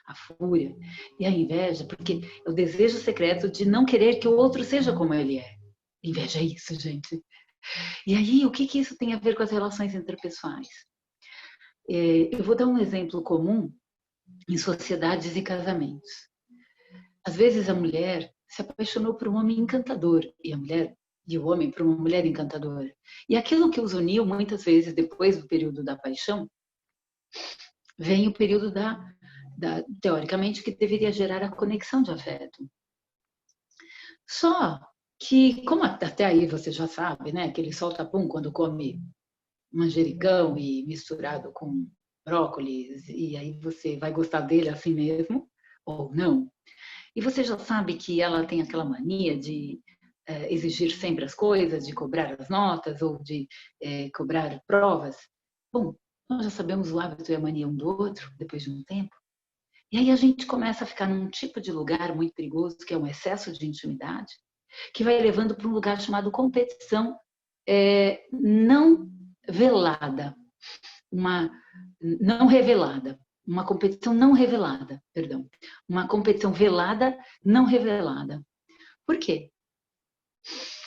A fúria. E a inveja porque é o desejo secreto de não querer que o outro seja como ele é. Inveja é isso, gente. E aí, o que isso tem a ver com as relações interpessoais? Eu vou dar um exemplo comum em sociedades e casamentos. Às vezes a mulher se apaixonou por um homem encantador e o homem por uma mulher encantadora. E aquilo que os uniu, muitas vezes, depois do período da paixão, vem o período teoricamente, que deveria gerar a conexão de afeto. Só que, como até aí você já sabe, né, que ele solta pum quando come manjericão e misturado com brócolis, e aí você vai gostar dele assim mesmo, ou não. E você já sabe que ela tem aquela mania de exigir sempre as coisas, de cobrar as notas ou de cobrar provas. Bom, nós já sabemos o hábito e a mania um do outro, depois de um tempo. E aí a gente começa a ficar num tipo de lugar muito perigoso, que é um excesso de intimidade, que vai levando para um lugar chamado competição não velada, uma não revelada, uma competição não revelada, perdão, uma competição velada, não revelada. Por quê?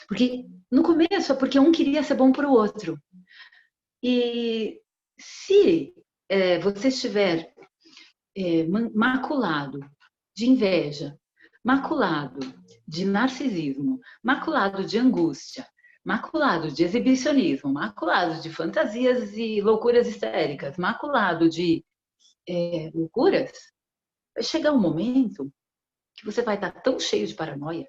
Porque no começo é porque um queria ser bom para o outro. E se você estiver maculado de inveja, maculado de narcisismo, maculado de angústia, maculado de exibicionismo, maculado de fantasias e loucuras histéricas, maculado de loucuras, vai chegar um momento que você vai estar tão cheio de paranoia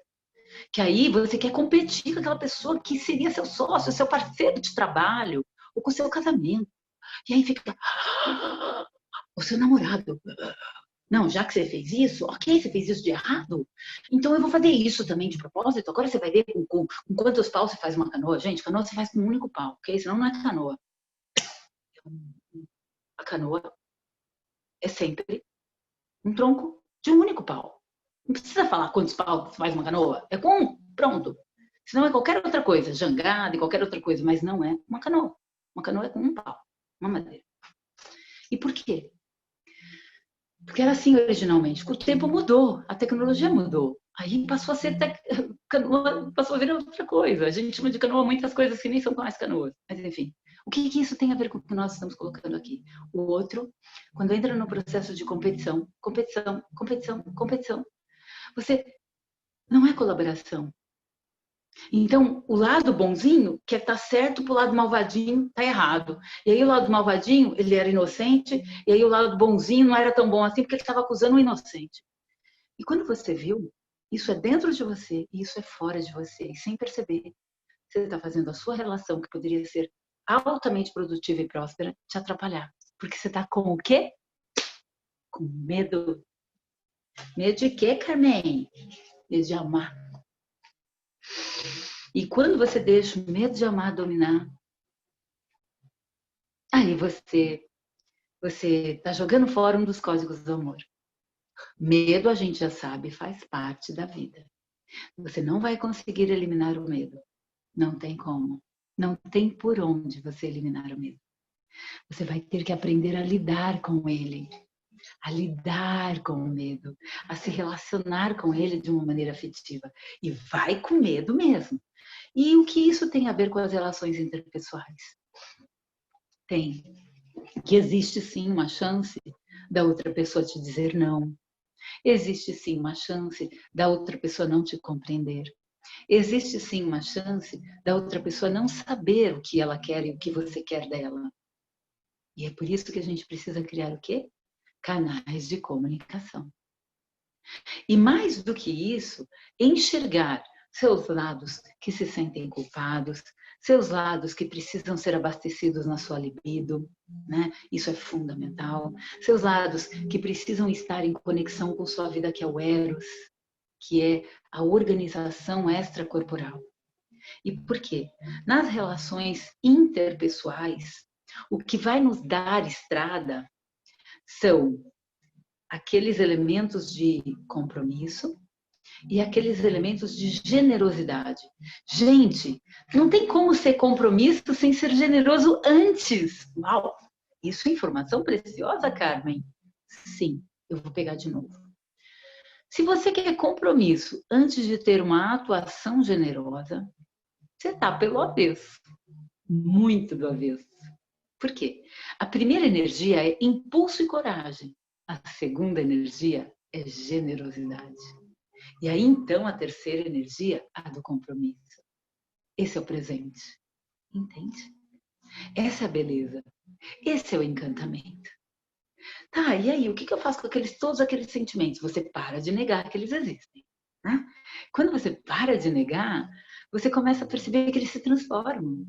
que aí você quer competir com aquela pessoa que seria seu sócio, seu parceiro de trabalho, ou com seu casamento. E aí fica o seu namorado. Não, já que você fez isso, ok, você fez isso de errado, então eu vou fazer isso também de propósito. Agora você vai ver com quantos paus você faz uma canoa. Gente, canoa você faz com um único pau, ok? Senão não é canoa. A canoa é sempre um tronco de um único pau. Não precisa falar quantos paus faz uma canoa. É com um, pronto. Senão é qualquer outra coisa, jangada e qualquer outra coisa, mas não é uma canoa. Uma canoa é com um pau, uma madeira. E por quê? Porque era assim originalmente. O tempo mudou, a tecnologia mudou. Aí passou a ser canoa, passou a virar outra coisa. A gente chama de canoa muitas coisas que nem são mais canoas. Mas enfim, o que isso tem a ver com o que nós estamos colocando aqui? O outro, quando entra no processo de competição, competição, competição, competição, você não é colaboração. Então, o lado bonzinho quer estar certo, pro lado malvadinho tá errado. E aí o lado malvadinho, ele era inocente, e aí o lado bonzinho não era tão bom assim, porque ele estava acusando o inocente. E quando você viu, isso é dentro de você e isso é fora de você. E sem perceber, você está fazendo a sua relação, que poderia ser altamente produtiva e próspera, te atrapalhar. Porque você está com o quê? Com medo. Medo de quê, Carmen? Medo de amar. E quando você deixa o medo de amar dominar, aí você está jogando fora um dos códigos do amor. Medo, a gente já sabe, faz parte da vida. Você não vai conseguir eliminar o medo. Não tem como. Não tem por onde você eliminar o medo. Você vai ter que aprender a lidar com ele, a lidar com o medo, a se relacionar com ele de uma maneira afetiva. E vai com medo mesmo. E o que isso tem a ver com as relações interpessoais? Tem. Que existe sim uma chance da outra pessoa te dizer não. Existe sim uma chance da outra pessoa não te compreender. Existe sim uma chance da outra pessoa não saber o que ela quer e o que você quer dela. E é por isso que a gente precisa criar o quê? Canais de comunicação. E mais do que isso, enxergar seus lados que se sentem culpados, seus lados que precisam ser abastecidos na sua libido, né? Isso é fundamental. Seus lados que precisam estar em conexão com sua vida, que é o Eros, que é a organização extracorporal. E por quê? Nas relações interpessoais, o que vai nos dar estrada são aqueles elementos de compromisso e aqueles elementos de generosidade. Gente, não tem como ser compromisso sem ser generoso antes. Uau! Isso é informação preciosa, Carmen? Sim, eu vou pegar de novo. Se você quer compromisso antes de ter uma atuação generosa, você está pelo avesso. Muito do avesso. Por quê? A primeira energia é impulso e coragem. A segunda energia é generosidade. E aí, então, a terceira energia, a do compromisso. Esse é o presente. Entende? Essa é a beleza. Esse é o encantamento. Tá, e aí, o que eu faço com todos aqueles sentimentos? Você para de negar que eles existem. Né? Quando você para de negar, você começa a perceber que eles se transformam.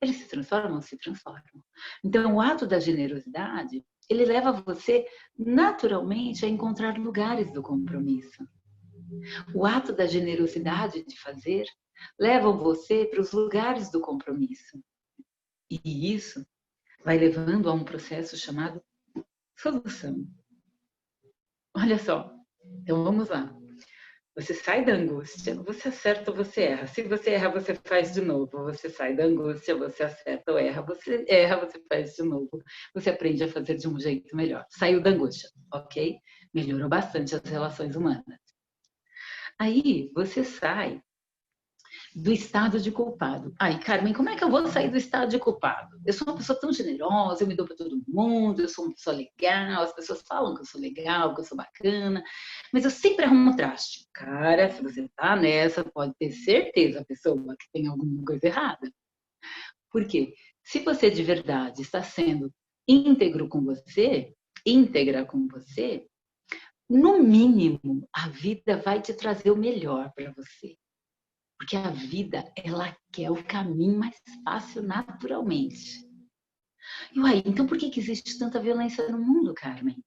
Eles se transformam, se transformam. Então, o ato da generosidade, ele leva você naturalmente a encontrar lugares do compromisso. O ato da generosidade de fazer leva você para os lugares do compromisso. E isso vai levando a um processo chamado solução. Olha só, então vamos lá. Você sai da angústia, você acerta ou você erra. Se você erra, você faz de novo. Você sai da angústia, você acerta ou erra. Você erra, você faz de novo. Você aprende a fazer de um jeito melhor. Saiu da angústia, ok? Melhorou bastante as relações humanas. Aí você sai do estado de culpado. Ai, Carmen, como é que eu vou sair do estado de culpado? Eu sou uma pessoa tão generosa, eu me dou para todo mundo, eu sou uma pessoa legal, as pessoas falam que eu sou legal, que eu sou bacana, mas eu sempre arrumo traste. Cara, se você tá nessa, pode ter certeza, pessoa, que tem alguma coisa errada. Por quê? Se você de verdade está sendo íntegro com você, íntegra com você, no mínimo, a vida vai te trazer o melhor para você. Porque a vida, ela quer o caminho mais fácil naturalmente. E uai, então por que existe tanta violência no mundo, Carmen?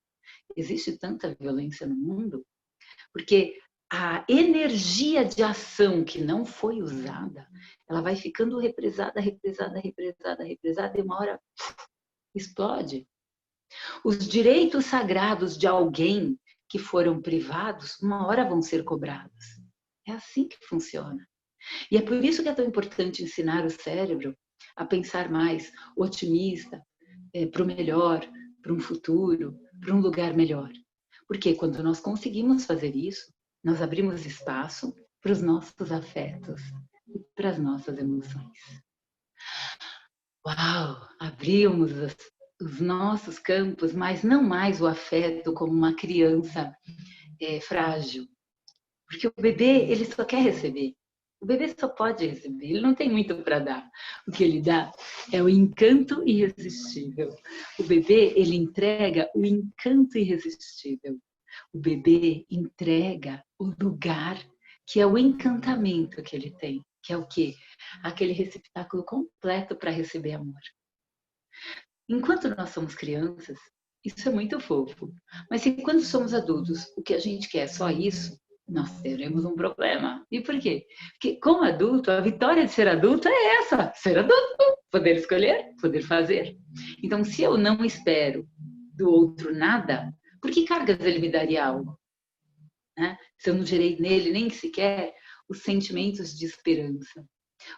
Existe tanta violência no mundo porque a energia de ação que não foi usada, ela vai ficando represada, represada, represada, represada, e uma hora explode. Os direitos sagrados de alguém que foram privados, uma hora vão ser cobrados. É assim que funciona. E é por isso que é tão importante ensinar o cérebro a pensar mais otimista, para o melhor, para um futuro, para um lugar melhor. Porque quando nós conseguimos fazer isso, nós abrimos espaço para os nossos afetos e para as nossas emoções. Uau! Abrimos os nossos campos, mas não mais o afeto como uma criança frágil. Porque o bebê, ele só quer receber. O bebê só pode receber, ele não tem muito para dar. O que ele dá é o encanto irresistível. O bebê, ele entrega o encanto irresistível. O bebê entrega o lugar que é o encantamento que ele tem, que é o quê? Aquele receptáculo completo para receber amor. Enquanto nós somos crianças, isso é muito fofo. Mas se quando somos adultos, o que a gente quer é só isso, nós teremos um problema. E por quê? Porque como adulto, a vitória de ser adulto é essa, ser adulto, poder escolher, poder fazer. Então, se eu não espero do outro nada, por que cargas ele me daria algo? Né? Se eu não gerei nele nem sequer os sentimentos de esperança.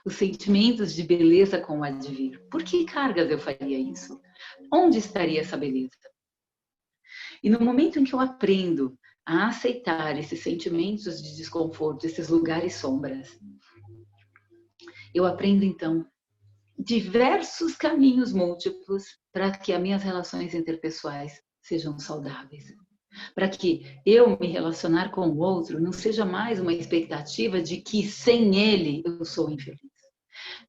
os sentimentos de beleza com o advir. Por que cargas eu faria isso? Onde estaria essa beleza? E no momento em que eu aprendo a aceitar esses sentimentos de desconforto, esses lugares sombras, eu aprendo então diversos caminhos múltiplos para que as minhas relações interpessoais sejam saudáveis. Para que eu me relacionar com o outro não seja mais uma expectativa de que sem ele eu sou infeliz.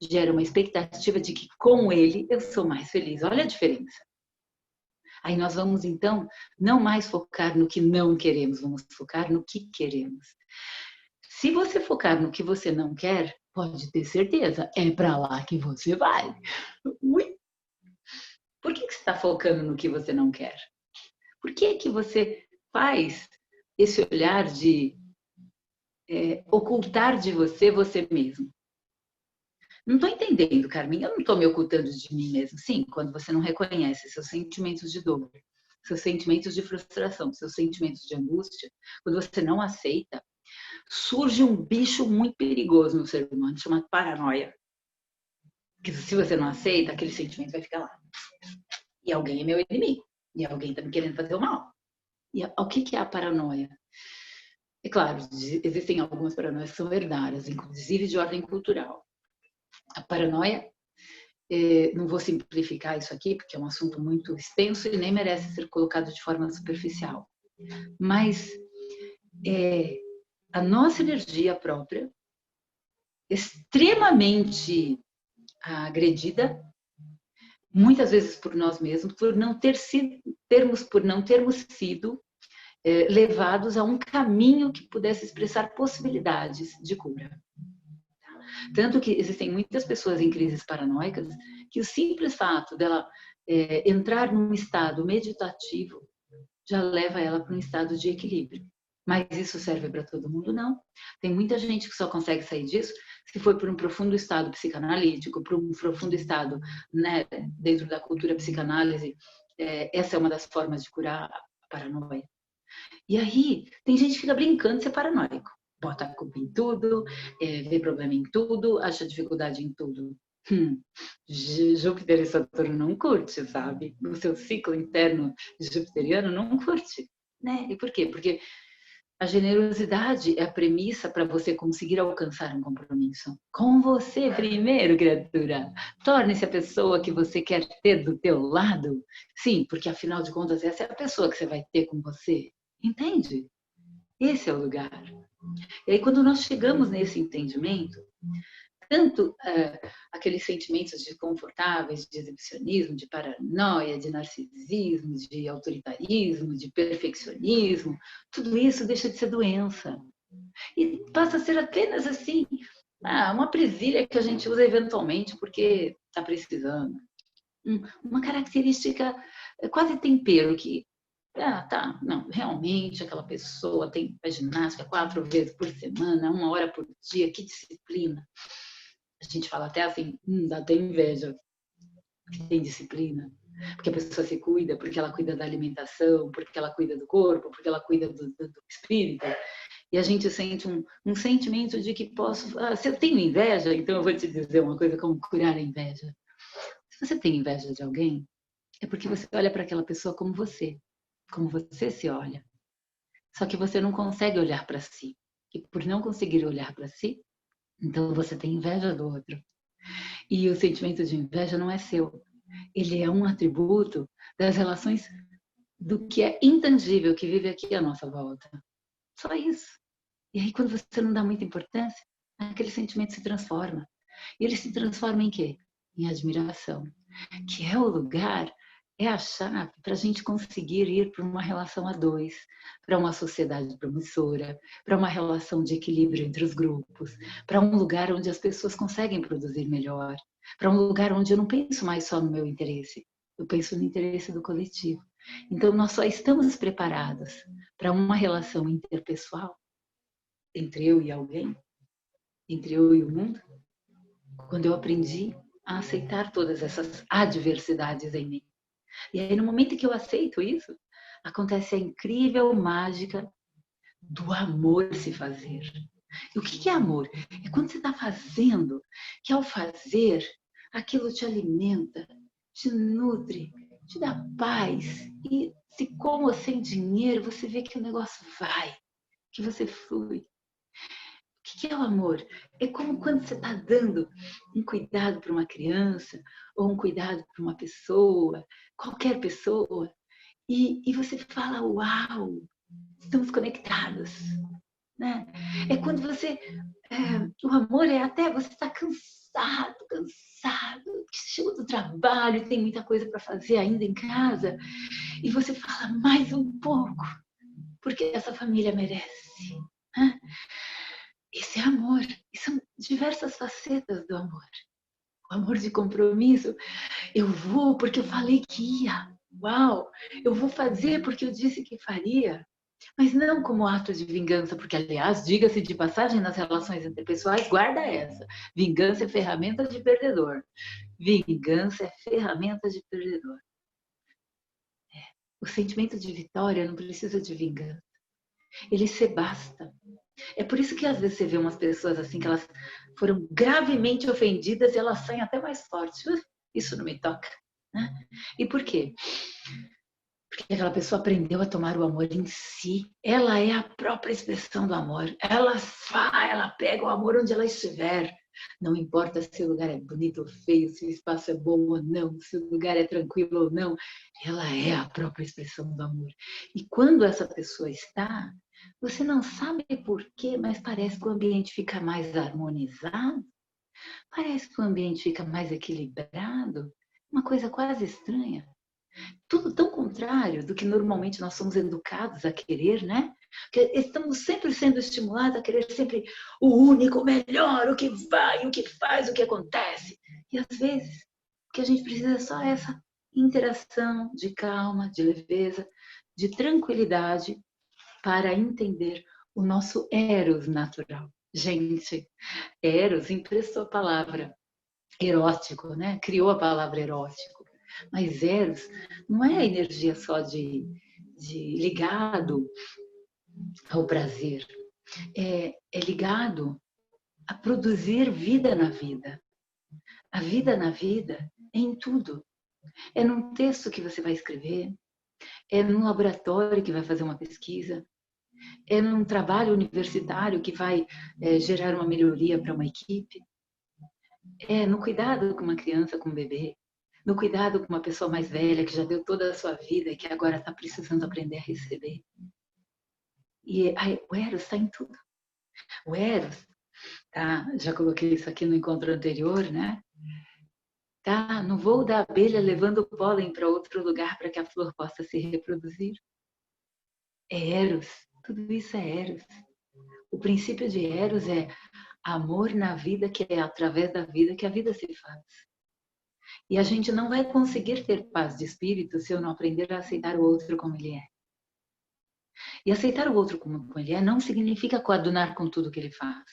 Gera uma expectativa de que com ele eu sou mais feliz. Olha a diferença. Aí nós vamos então não mais focar no que não queremos, vamos focar no que queremos. Se você focar no que você não quer, pode ter certeza, é para lá que você vai. Ui. Por que você está focando no que você não quer? Por que você faz esse olhar de ocultar de você mesmo? Não estou entendendo, Carmen, eu não estou me ocultando de mim mesmo. Sim, quando você não reconhece seus sentimentos de dor, seus sentimentos de frustração, seus sentimentos de angústia, quando você não aceita, surge um bicho muito perigoso no ser humano, chamado paranoia. Que se você não aceita, aquele sentimento vai ficar lá. E alguém é meu inimigo. E alguém está me querendo fazer o mal. E o que é a paranoia? É claro, existem algumas paranoias que são herdadas, inclusive de ordem cultural. A paranoia, não vou simplificar isso aqui, porque é um assunto muito extenso e nem merece ser colocado de forma superficial. Mas a nossa energia própria, extremamente agredida, muitas vezes por nós mesmos, por não termos sido levados a um caminho que pudesse expressar possibilidades de cura. Tanto que existem muitas pessoas em crises paranoicas que o simples fato dela entrar num estado meditativo já leva ela para um estado de equilíbrio. Mas isso serve para todo mundo? Não. Tem muita gente que só consegue sair disso se for por um profundo estado psicanalítico, por um profundo estado, né, dentro da cultura psicanálise. Essa é uma das formas de curar a paranoia. E aí, tem gente que fica brincando de ser paranoico. Bota a culpa em tudo, vê problema em tudo, acha dificuldade em tudo. Júpiter e Saturno não curte, sabe? O seu ciclo interno jupiteriano não curte. Né? E por quê? Porque a generosidade é a premissa para você conseguir alcançar um compromisso. Com você primeiro, criatura. Torne-se a pessoa que você quer ter do teu lado. Sim, porque afinal de contas essa é a pessoa que você vai ter com você. Entende? Esse é o lugar. E aí quando nós chegamos nesse entendimento, tanto aqueles sentimentos desconfortáveis de exibicionismo, de paranoia, de narcisismo, de autoritarismo, de perfeccionismo, tudo isso deixa de ser doença. E passa a ser apenas assim, uma presilha que a gente usa eventualmente porque está precisando. Uma característica, quase tempero, que tá, não, realmente aquela pessoa tem ginástica 4 vezes por semana, 1 hora por dia, que disciplina. A gente fala até assim, dá até inveja que tem disciplina, porque a pessoa se cuida, porque ela cuida da alimentação, porque ela cuida do corpo, porque ela cuida do espírito. E a gente sente um sentimento de que posso... se eu tenho inveja, então eu vou te dizer uma coisa como curar a inveja. Se você tem inveja de alguém, é porque você olha para aquela pessoa como você se olha. Só que você não consegue olhar para si. E por não conseguir olhar para si, então você tem inveja do outro. E o sentimento de inveja não é seu. Ele é um atributo das relações do que é intangível, que vive aqui à nossa volta. Só isso. E aí quando você não dá muita importância, aquele sentimento se transforma. E ele se transforma em quê? Em admiração. Que é o lugar, é a chave para a gente conseguir ir para uma relação a dois, para uma sociedade promissora, para uma relação de equilíbrio entre os grupos, para um lugar onde as pessoas conseguem produzir melhor, para um lugar onde eu não penso mais só no meu interesse, eu penso no interesse do coletivo. Então, nós só estamos preparados para uma relação interpessoal entre eu e alguém, entre eu e o mundo, quando eu aprendi a aceitar todas essas adversidades em mim. E aí, no momento que eu aceito isso, acontece a incrível mágica do amor se fazer. E o que é amor? É quando você está fazendo, que ao fazer, aquilo te alimenta, te nutre, te dá paz. E se com ou sem dinheiro, você vê que o negócio vai, que você flui. O que é o amor? É como quando você está dando um cuidado para uma criança, ou um cuidado para uma pessoa, qualquer pessoa, e você fala, uau, estamos conectados. Né? É quando você. O amor é até você está cansado, que chegou do trabalho, tem muita coisa para fazer ainda em casa, e você fala mais um pouco, porque essa família merece. Né? Esse é amor, e são diversas facetas do amor. O amor de compromisso, eu vou porque eu falei que ia. Uau, eu vou fazer porque eu disse que faria. Mas não como ato de vingança, porque, aliás, diga-se de passagem, nas relações interpessoais, guarda essa. Vingança é ferramenta de perdedor. Vingança é ferramenta de perdedor. O sentimento de vitória não precisa de vingança. Ele se basta. É por isso que às vezes você vê umas pessoas assim, que elas foram gravemente ofendidas e elas saem até mais fortes. Isso não me toca. Né? E por quê? Porque aquela pessoa aprendeu a tomar o amor em si. Ela é a própria expressão do amor. Ela pega o amor onde ela estiver. Não importa se o lugar é bonito ou feio, se o espaço é bom ou não, se o lugar é tranquilo ou não. Ela é a própria expressão do amor. E quando essa pessoa está, você não sabe por quê, mas parece que o ambiente fica mais harmonizado. Parece que o ambiente fica mais equilibrado. Uma coisa quase estranha. Tudo tão contrário do que normalmente nós somos educados a querer, né? Porque estamos sempre sendo estimulados a querer sempre o único, o melhor, o que vai, o que faz, o que acontece. E às vezes, o que a gente precisa é só essa interação de calma, de leveza, de tranquilidade para entender o nosso eros natural. Gente, eros emprestou a palavra erótico, né? Criou a palavra erótico. Mas Eros não é a energia só de ligado ao prazer. É ligado a produzir vida na vida. A vida na vida é em tudo. É num texto que você vai escrever, é num laboratório que vai fazer uma pesquisa, é num trabalho universitário que vai gerar uma melhoria para uma equipe, é no cuidado com uma criança, com um bebê, no cuidado com uma pessoa mais velha que já deu toda a sua vida e que agora está precisando aprender a receber. E o Eros está em tudo. O Eros, tá? Já coloquei isso aqui no encontro anterior, né? Tá no voo da abelha levando o pólen para outro lugar para que a flor possa se reproduzir. É Eros, tudo isso é Eros. O princípio de Eros é amor na vida, que é através da vida que a vida se faz. E a gente não vai conseguir ter paz de espírito se eu não aprender a aceitar o outro como ele é. E aceitar o outro como ele é não significa coadunar com tudo que ele faz.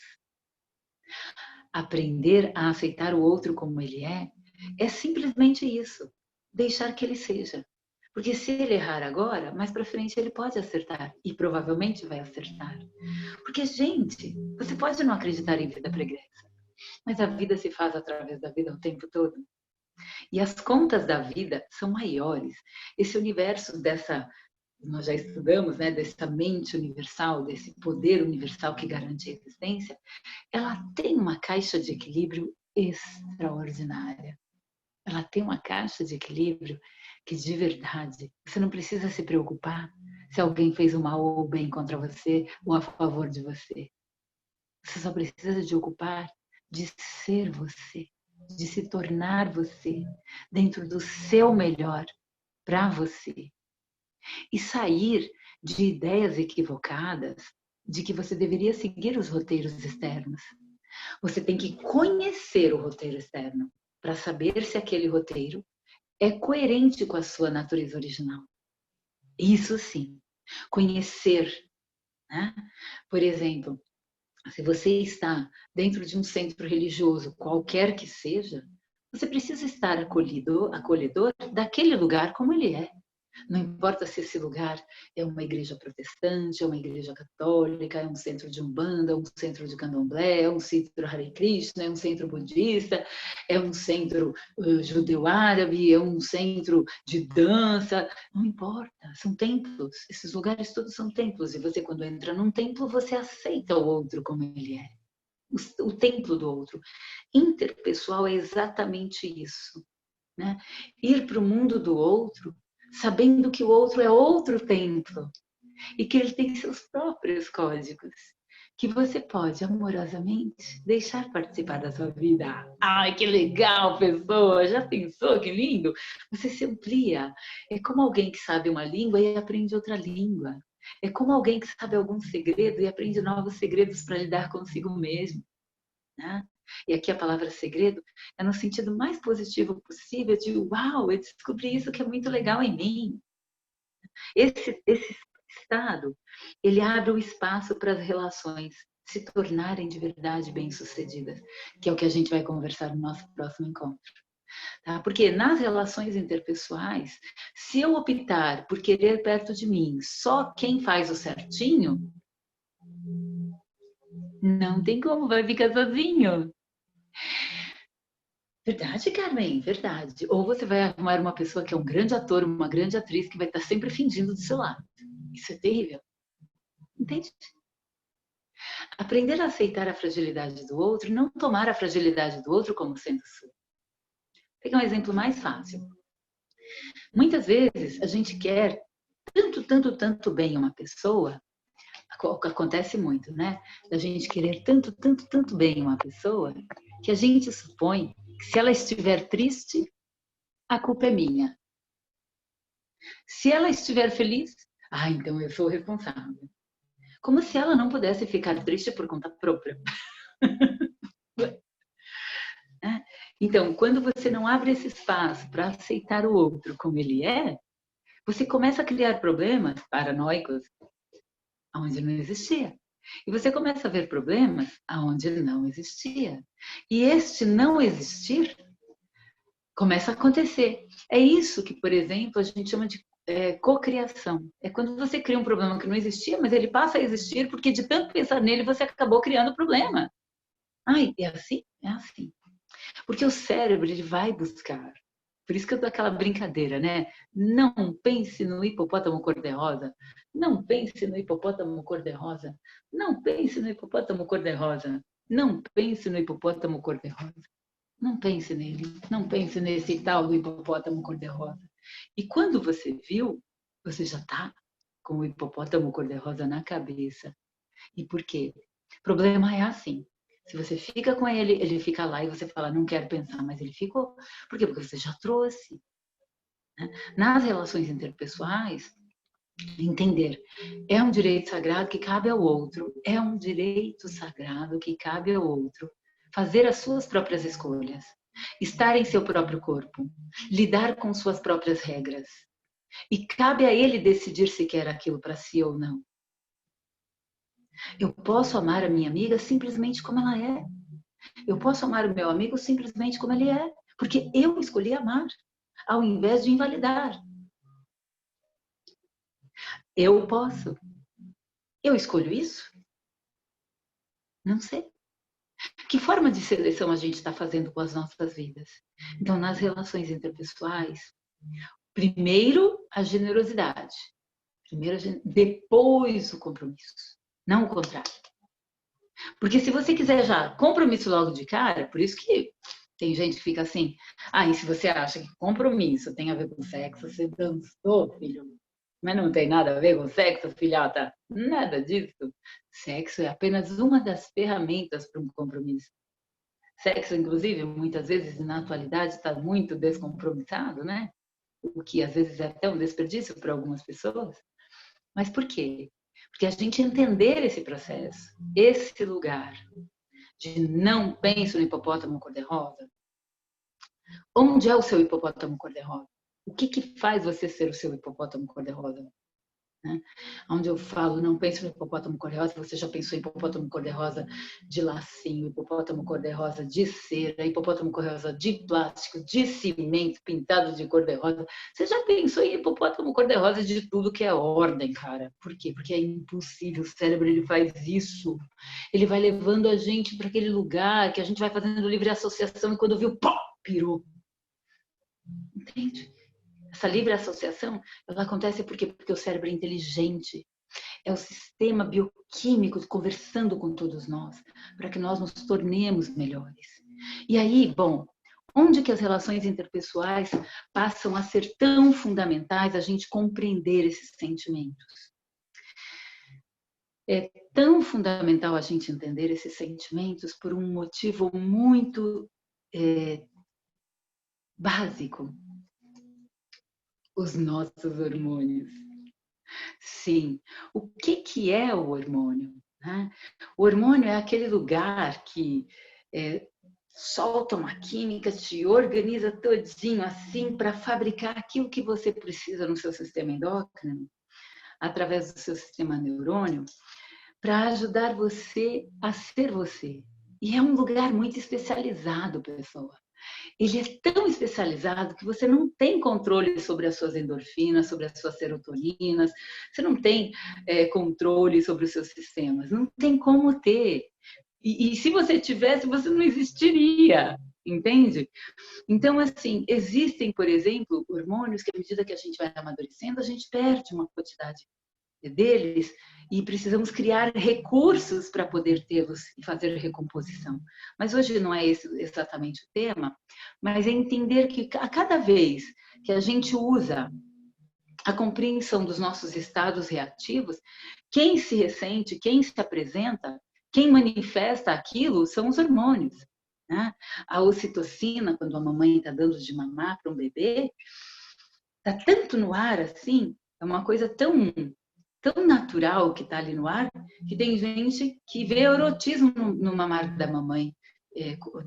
Aprender a aceitar o outro como ele é simplesmente isso. Deixar que ele seja. Porque se ele errar agora, mais para frente ele pode acertar. E provavelmente vai acertar. Porque, gente, você pode não acreditar em vida pregressa. Mas a vida se faz através da vida o tempo todo. E as contas da vida são maiores. Esse universo nós já estudamos, né, dessa mente universal, desse poder universal que garante a existência, ela tem uma caixa de equilíbrio extraordinária. Ela tem uma caixa de equilíbrio que, de verdade, você não precisa se preocupar se alguém fez o mal ou o bem contra você ou a favor de você. Você só precisa de ocupar de ser você, de se tornar você, dentro do seu melhor para você. E sair de ideias equivocadas de que você deveria seguir os roteiros externos. Você tem que conhecer o roteiro externo para saber se aquele roteiro é coerente com a sua natureza original. Isso sim, conhecer. Né? Por exemplo, se você está dentro de um centro religioso, qualquer que seja, você precisa estar acolhedor daquele lugar como ele é. Não importa se esse lugar é uma igreja protestante, é uma igreja católica, é um centro de Umbanda, é um centro de Candomblé, é um centro Hare Krishna, é um centro budista, é um centro judeu-árabe, é um centro de dança. Não importa, são templos. Esses lugares todos são templos. E você, quando entra num templo, você aceita o outro como ele é. O templo do outro. Interpessoal é exatamente isso, né? Ir para o mundo do outro sabendo que o outro é outro templo e que ele tem seus próprios códigos, que você pode amorosamente deixar participar da sua vida. Ai, que legal, pessoa! Já pensou que lindo? Você se amplia. É como alguém que sabe uma língua e aprende outra língua. É como alguém que sabe algum segredo e aprende novos segredos para lidar consigo mesmo, né? E aqui a palavra segredo é no sentido mais positivo possível de uau, eu descobri isso que é muito legal em mim. Esse estado, ele abre o espaço para as relações se tornarem de verdade bem-sucedidas, que é o que a gente vai conversar no nosso próximo encontro. Tá? Porque nas relações interpessoais, se eu optar por querer perto de mim só quem faz o certinho, não tem como, vai ficar sozinho. Verdade, Carmen, verdade. Ou você vai arrumar uma pessoa que é um grande ator, uma grande atriz, que vai estar sempre fingindo do seu lado. Isso é terrível. Entende? Aprender a aceitar a fragilidade do outro, não tomar a fragilidade do outro como sendo sua. Vou pegar um exemplo mais fácil. Muitas vezes a gente quer tanto bem uma pessoa, acontece muito, né? A gente querer tanto bem uma pessoa, que a gente supõe que se ela estiver triste, a culpa é minha. Se ela estiver feliz, então eu sou o responsável. Como se ela não pudesse ficar triste por conta própria. Então, quando você não abre esse espaço para aceitar o outro como ele é, você começa a criar problemas paranoicos onde não existia. E você começa a ver problemas aonde não existia. E este não existir começa a acontecer. É isso que, por exemplo, a gente chama de cocriação. É quando você cria um problema que não existia, mas ele passa a existir porque de tanto pensar nele você acabou criando o problema. Ai, é assim? É assim. Porque o cérebro ele vai buscar. Por isso que eu dou aquela brincadeira, né? Não pense no hipopótamo cor-de-rosa. Não pense no hipopótamo cor-de-rosa. Não pense no hipopótamo cor-de-rosa. Não pense no hipopótamo cor-de-rosa. Não pense nele. Não pense nesse tal do hipopótamo cor-de-rosa. E quando você viu, você já está com o hipopótamo cor-de-rosa na cabeça. E por quê? O problema é assim. Se você fica com ele, ele fica lá e você fala, não quero pensar, mas ele ficou. Por quê? Porque você já trouxe. Né? Nas relações interpessoais, entender, é um direito sagrado que cabe ao outro, é um direito sagrado que cabe ao outro fazer as suas próprias escolhas, estar em seu próprio corpo, lidar com suas próprias regras. E cabe a ele decidir se quer aquilo para si ou não. Eu posso amar a minha amiga simplesmente como ela é. Eu posso amar o meu amigo simplesmente como ele é, porque eu escolhi amar, ao invés de invalidar. Eu posso. Eu escolho isso? Não sei. Que forma de seleção a gente está fazendo com as nossas vidas? Então, nas relações interpessoais, primeiro a generosidade, depois o compromisso, não o contrário. Porque se você quiser já compromisso logo de cara, por isso que tem gente que fica assim, e se você acha que compromisso tem a ver com sexo, você dançou, filho. Mas não tem nada a ver com sexo, filhota. Nada disso. Sexo é apenas uma das ferramentas para um compromisso. Sexo, inclusive, muitas vezes, na atualidade, está muito descompromissado, né? O que às vezes é até um desperdício para algumas pessoas. Mas por quê? Porque a gente entender esse processo, esse lugar de não penso no hipopótamo cor-de-rosa. Onde é o seu hipopótamo cor-de-rosa? O que faz você ser o seu hipopótamo cor-de-rosa? né? Onde eu falo, não pense no hipopótamo cor-de-rosa, você já pensou em hipopótamo cor-de-rosa de lacinho, hipopótamo cor-de-rosa de cera, hipopótamo cor-de-rosa de plástico, de cimento pintado de cor-de-rosa. Você já pensou em hipopótamo cor-de-rosa de tudo que é ordem, cara? Por quê? Porque é impossível, o cérebro ele faz isso. Ele vai levando a gente para aquele lugar que a gente vai fazendo livre associação e quando viu, pó, pirou. Entende? Essa livre associação, ela acontece porque o cérebro é inteligente. É o sistema bioquímico conversando com todos nós, para que nós nos tornemos melhores. E aí, bom, onde que as relações interpessoais passam a ser tão fundamentais a gente compreender esses sentimentos? É tão fundamental a gente entender esses sentimentos por um motivo muito básico. Os nossos hormônios. Sim. O que é o hormônio? O hormônio é aquele lugar que solta uma química, te organiza todinho assim para fabricar aquilo que você precisa no seu sistema endócrino, através do seu sistema neurônio, para ajudar você a ser você. E é um lugar muito especializado, pessoal. Ele é tão especializado que você não tem controle sobre as suas endorfinas, sobre as suas serotoninas, você não tem controle sobre os seus sistemas, não tem como ter. E se você tivesse, você não existiria, entende? Então, assim, existem, por exemplo, hormônios que à medida que a gente vai amadurecendo, a gente perde uma quantidade deles e precisamos criar recursos para poder tê-los e fazer recomposição. Mas hoje não é esse exatamente o tema, mas é entender que a cada vez que a gente usa a compreensão dos nossos estados reativos, quem se ressente, quem se apresenta, quem manifesta aquilo são os hormônios. Né? A ocitocina, quando a mamãe está dando de mamar para um bebê, está tanto no ar assim, é uma coisa tão natural que está ali no ar, que tem gente que vê erotismo no mamar da mamãe,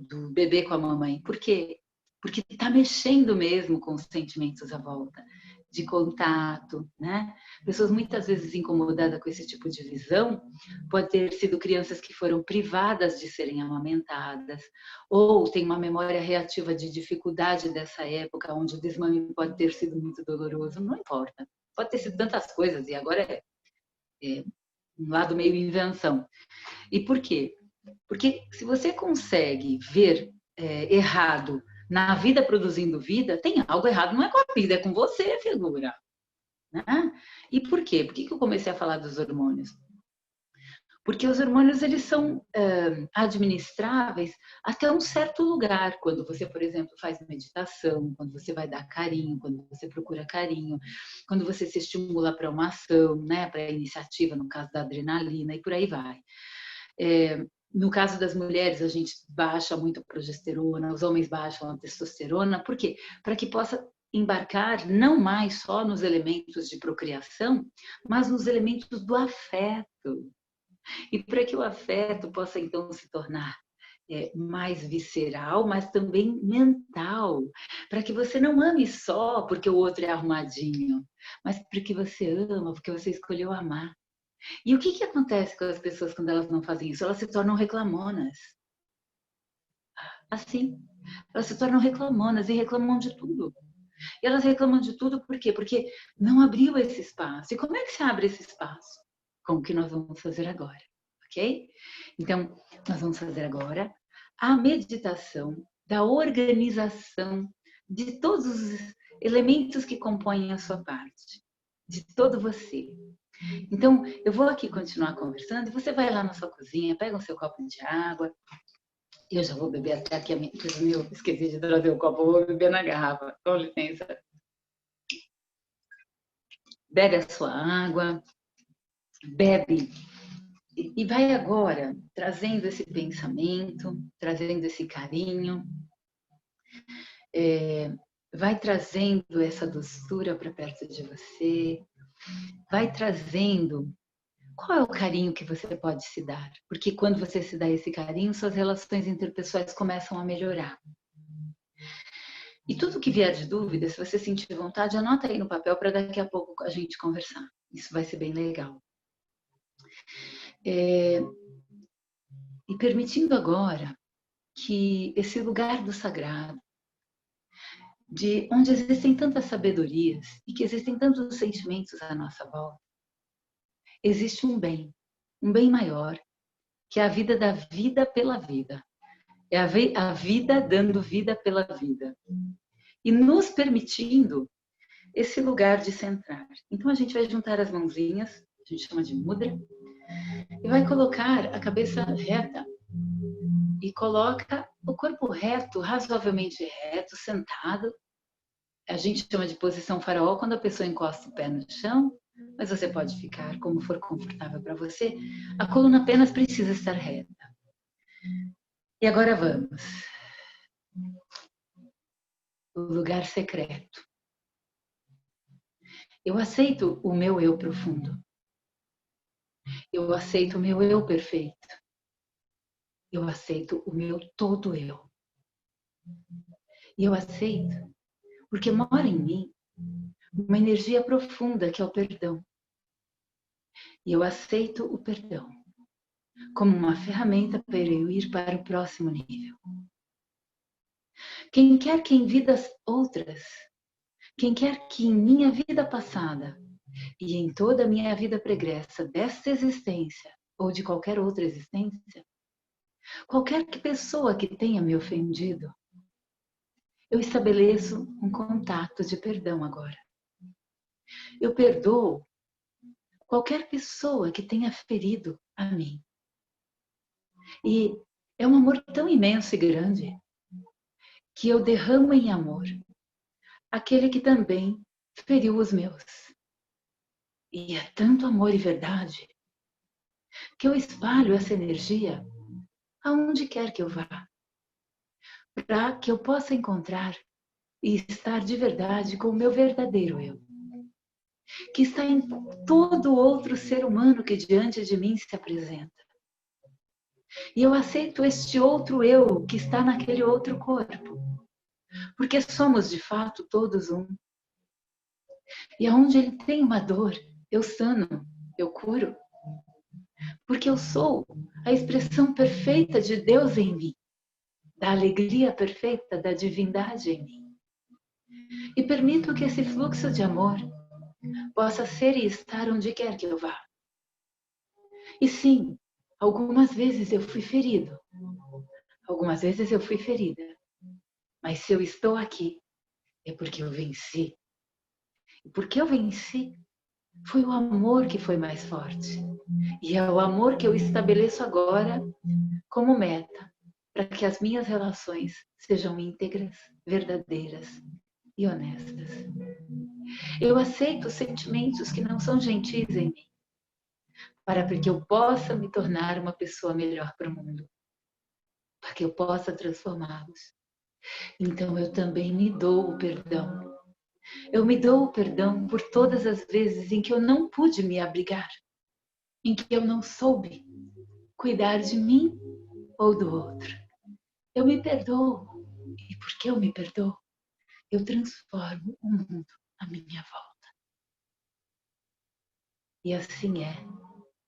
do bebê com a mamãe. Por quê? Porque está mexendo mesmo com os sentimentos à volta, de contato, né? Pessoas muitas vezes incomodadas com esse tipo de visão, pode ter sido crianças que foram privadas de serem amamentadas, ou tem uma memória reativa de dificuldade dessa época, onde o desmame pode ter sido muito doloroso, não importa. Pode ter sido tantas coisas, e agora é um lado meio invenção. E por quê? Porque se você consegue ver errado na vida produzindo vida, tem algo errado, não é com a vida, é com você, figura. Né? E por quê? Por que eu comecei a falar dos hormônios? Porque os hormônios, eles são administráveis até um certo lugar. Quando você, por exemplo, faz meditação, quando você vai dar carinho, quando você procura carinho, quando você se estimula para uma ação, né, para a iniciativa, no caso da adrenalina, e por aí vai. No caso das mulheres, a gente baixa muito a progesterona, os homens baixam a testosterona. Por quê? Para que possa embarcar não mais só nos elementos de procriação, mas nos elementos do afeto. E para que o afeto possa então se tornar mais visceral, mas também mental, para que você não ame só porque o outro é arrumadinho, mas porque você ama, porque você escolheu amar. E o que acontece com as pessoas quando elas não fazem isso? Elas se tornam reclamonas. Assim, elas se tornam reclamonas e reclamam de tudo. E elas reclamam de tudo por quê? Porque não abriu esse espaço. E como é que se abre esse espaço? Com o que nós vamos fazer agora, ok? Então, nós vamos fazer agora a meditação da organização de todos os elementos que compõem a sua parte, de todo você. Então, eu vou aqui continuar conversando e você vai lá na sua cozinha, pega o seu copo de água. Eu já vou beber até aqui a minha... Esqueci de trazer o copo, eu vou beber na garrafa. Com licença. Bebe a sua água, bebe. E vai agora trazendo esse pensamento, trazendo esse carinho. Vai trazendo essa doçura para perto de você. Vai trazendo qual é o carinho que você pode se dar? Porque quando você se dá esse carinho, suas relações interpessoais começam a melhorar. E tudo que vier de dúvida, se você sentir vontade, anota aí no papel para daqui a pouco a gente conversar, Isso vai ser bem legal. E permitindo agora que esse lugar do sagrado, de onde existem tantas sabedorias e que existem tantos sentimentos à nossa volta, existe um bem maior, que é a vida da vida pela vida. É a vida dando vida pela vida. E nos permitindo esse lugar de centrar. Então a gente vai juntar as mãozinhas, a gente chama de mudra, e vai colocar a cabeça reta. E coloca o corpo reto, razoavelmente reto, sentado. A gente chama de posição faraó quando a pessoa encosta o pé no chão, mas você pode ficar como for confortável para você. A coluna apenas precisa estar reta. E agora vamos. O lugar secreto. Eu aceito o meu eu profundo. Eu aceito o meu eu perfeito. Eu aceito o meu todo eu. E eu aceito porque mora em mim uma energia profunda que é o perdão. E eu aceito o perdão como uma ferramenta para eu ir para o próximo nível. Quem quer que em vidas outras, quem quer que em minha vida passada e em toda a minha vida pregressa desta existência ou de qualquer outra existência, qualquer pessoa que tenha me ofendido, eu estabeleço um contato de perdão agora. Eu perdoo qualquer pessoa que tenha ferido a mim. E é um amor tão imenso e grande que eu derramo em amor aquele que também feriu os meus. E é tanto amor e verdade que eu espalho essa energia aonde quer que eu vá, para que eu possa encontrar e estar de verdade com o meu verdadeiro eu, que está em todo outro ser humano que diante de mim se apresenta. E eu aceito este outro eu que está naquele outro corpo, porque somos de fato todos um. E aonde ele tem uma dor, eu sano, eu curo, porque eu sou a expressão perfeita de Deus em mim, da alegria perfeita da divindade em mim. E permito que esse fluxo de amor possa ser e estar onde quer que eu vá. E sim, algumas vezes eu fui ferido, algumas vezes eu fui ferida, mas se eu estou aqui, é porque eu venci. E porque eu venci, foi o amor que foi mais forte. E é o amor que eu estabeleço agora como meta, para que as minhas relações sejam íntegras, verdadeiras e honestas. Eu aceito sentimentos que não são gentis em mim, para que eu possa me tornar uma pessoa melhor para o mundo, para que eu possa transformá-los. Então eu também me dou o perdão. Eu me dou o perdão por todas as vezes em que eu não pude me abrigar, em que eu não soube cuidar de mim ou do outro. Eu me perdoo. E porque eu me perdoo, eu transformo o mundo à minha volta. E assim é.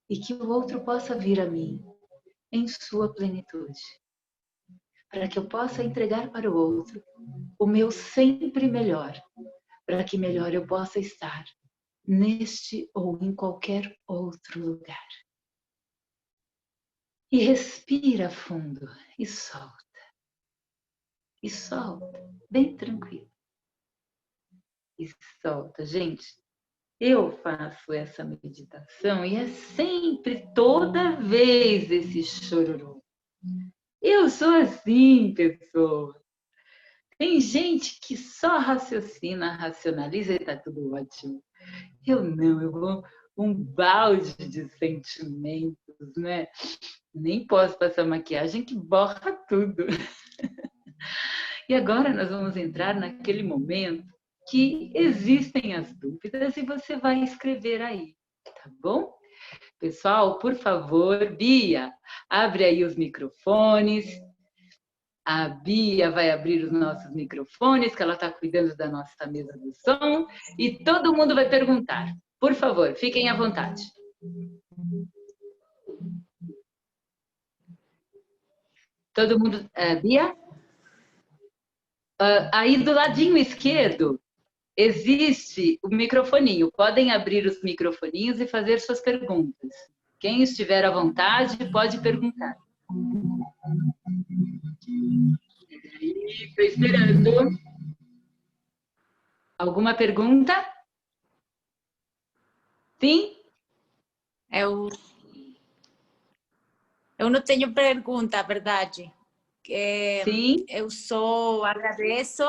E que o outro possa vir a mim em sua plenitude. Para que eu possa entregar para o outro o meu sempre melhor. Para que melhor eu possa estar neste ou em qualquer outro lugar. E respira fundo e solta. E solta, bem tranquilo. E solta. Gente, eu faço essa meditação e é sempre, toda vez, esse chororô. Eu sou assim, pessoa. Tem gente que só raciocina, racionaliza e tá tudo ótimo. Eu não, eu vou um balde de sentimentos, né? Nem posso passar maquiagem que borra tudo. E agora nós vamos entrar naquele momento que existem as dúvidas e você vai escrever aí, tá bom? Pessoal, por favor, Bia, abre aí os microfones. A Bia vai abrir os nossos microfones, que ela está cuidando da nossa mesa do som, e todo mundo vai perguntar. Por favor, fiquem à vontade. Todo mundo... Bia? Aí do ladinho esquerdo existe o microfoninho. Podem abrir os microfoninhos e fazer suas perguntas. Quem estiver à vontade pode perguntar. Estou esperando. Alguma pergunta? Sim? Eu não tenho pergunta, verdade. Sim. Eu só agradeço,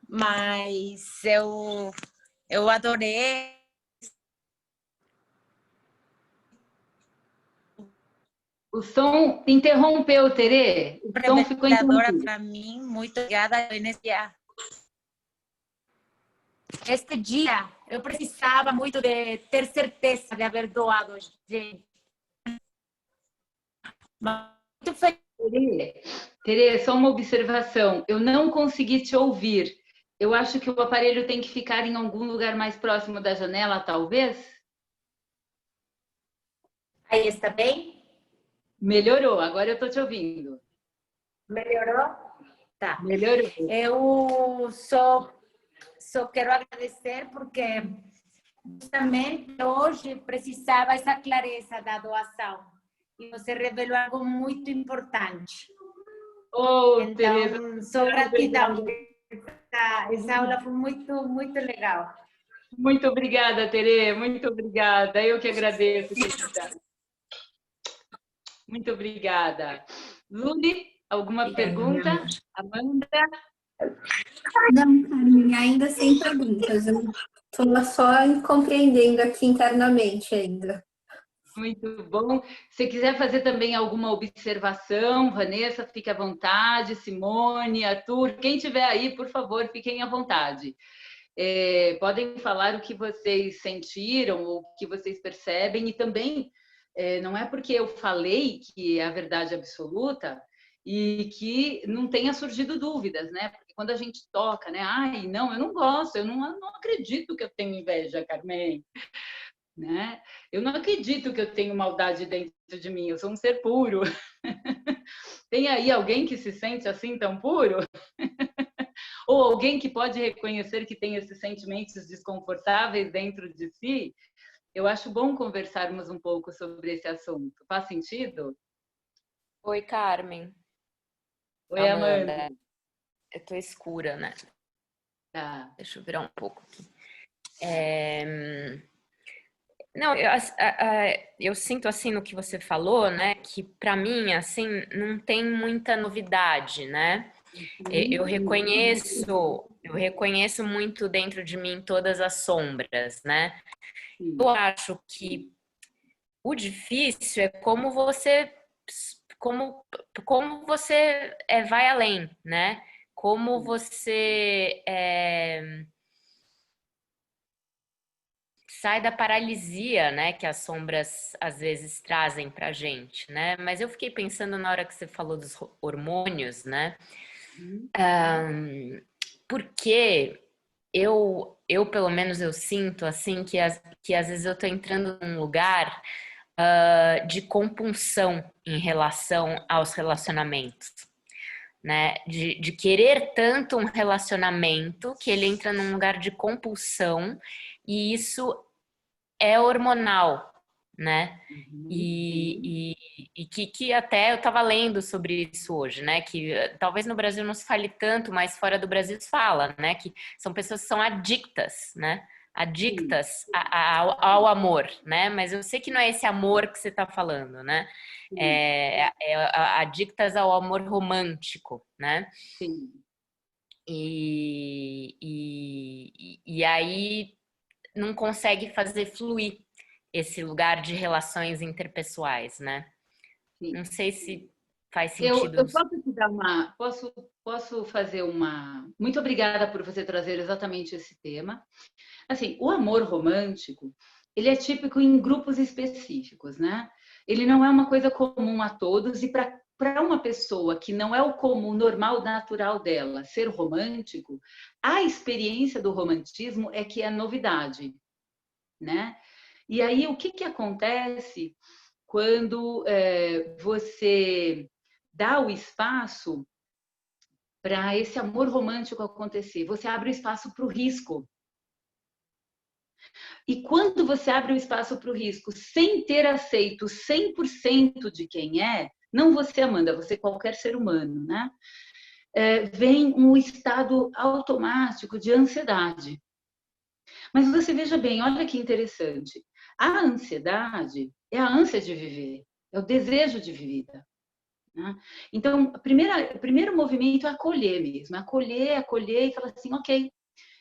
mas eu adorei. O som interrompeu, Terê. O som ficou interrompido. Para mim, muito obrigada, Venecia. Este dia, eu precisava muito de ter certeza de haver doado, gente. Muito feliz. Terê, só uma observação. Eu não consegui te ouvir. Eu acho que o aparelho tem que ficar em algum lugar mais próximo da janela, talvez? Aí está bem? Melhorou, agora eu estou te ouvindo. Melhorou? Tá. Melhorou. Eu só quero agradecer porque justamente hoje precisava essa clareza da doação e você revelou algo muito importante. Oh, então, Tereza, só gratidão. Essa aula foi muito legal. Muito obrigada, Terê, muito obrigada. Eu que agradeço, querida. Muito obrigada. Luli, alguma pergunta? Amanda? Não, Carmen, ainda sem perguntas. Eu estou só compreendendo aqui internamente ainda. Muito bom. Se quiser fazer também alguma observação, Vanessa, fique à vontade. Simone, Arthur, quem estiver aí, por favor, fiquem à vontade. Podem falar o que vocês sentiram ou o que vocês percebem e também não é porque eu falei que é a verdade absoluta e que não tenha surgido dúvidas, né? Porque quando a gente toca, né? Ai, não, eu não gosto, eu não acredito que eu tenho inveja, Carmen. Né? Eu não acredito que eu tenho maldade dentro de mim, eu sou um ser puro. Tem aí alguém que se sente assim tão puro? Ou alguém que pode reconhecer que tem esses sentimentos desconfortáveis dentro de si? Eu acho bom conversarmos um pouco sobre esse assunto. Faz sentido? Oi, Carmen. Oi, Amanda. Eu tô escura, né? Tá. Deixa eu virar um pouco aqui. Não, eu sinto assim no que você falou, né? Que para mim, assim, não tem muita novidade, né? Eu reconheço muito dentro de mim todas as sombras, né? Eu acho que o difícil é como você vai além, né? Como você sai da paralisia, né, que as sombras às vezes trazem pra gente, né? Mas eu fiquei pensando na hora que você falou dos hormônios, né? Porque eu pelo menos eu sinto assim que às vezes eu tô entrando num lugar de compulsão em relação aos relacionamentos, né? De querer tanto um relacionamento que ele entra num lugar de compulsão e isso é hormonal, né? E que até eu estava lendo sobre isso hoje, né? Que talvez no Brasil não se fale tanto, mas fora do Brasil se fala, né? Que são pessoas que são adictas, né? Adictas ao amor, né? Mas eu sei que não é esse amor que você está falando, né? Adictas ao amor romântico, né? Sim. E aí não consegue fazer fluir esse lugar de relações interpessoais, né? Sim. Não sei se faz sentido. Eu posso te dar posso fazer uma... Muito obrigada por você trazer exatamente esse tema. Assim, o amor romântico, ele é típico em grupos específicos, né? Ele não é uma coisa comum a todos e para para uma pessoa que não é o comum, normal, natural dela ser romântico, a experiência do romantismo é que é novidade, né? E aí, o que acontece quando você dá o espaço para esse amor romântico acontecer? Você abre o espaço para o risco. E quando você abre o espaço para o risco, sem ter aceito 100% de quem é, não você, Amanda, você qualquer ser humano, né? Vem um estado automático de ansiedade. Mas você veja bem, olha que interessante. A ansiedade é a ânsia de viver, é o desejo de vida, né? Então, o primeiro movimento é acolher mesmo, acolher e falar assim, ok,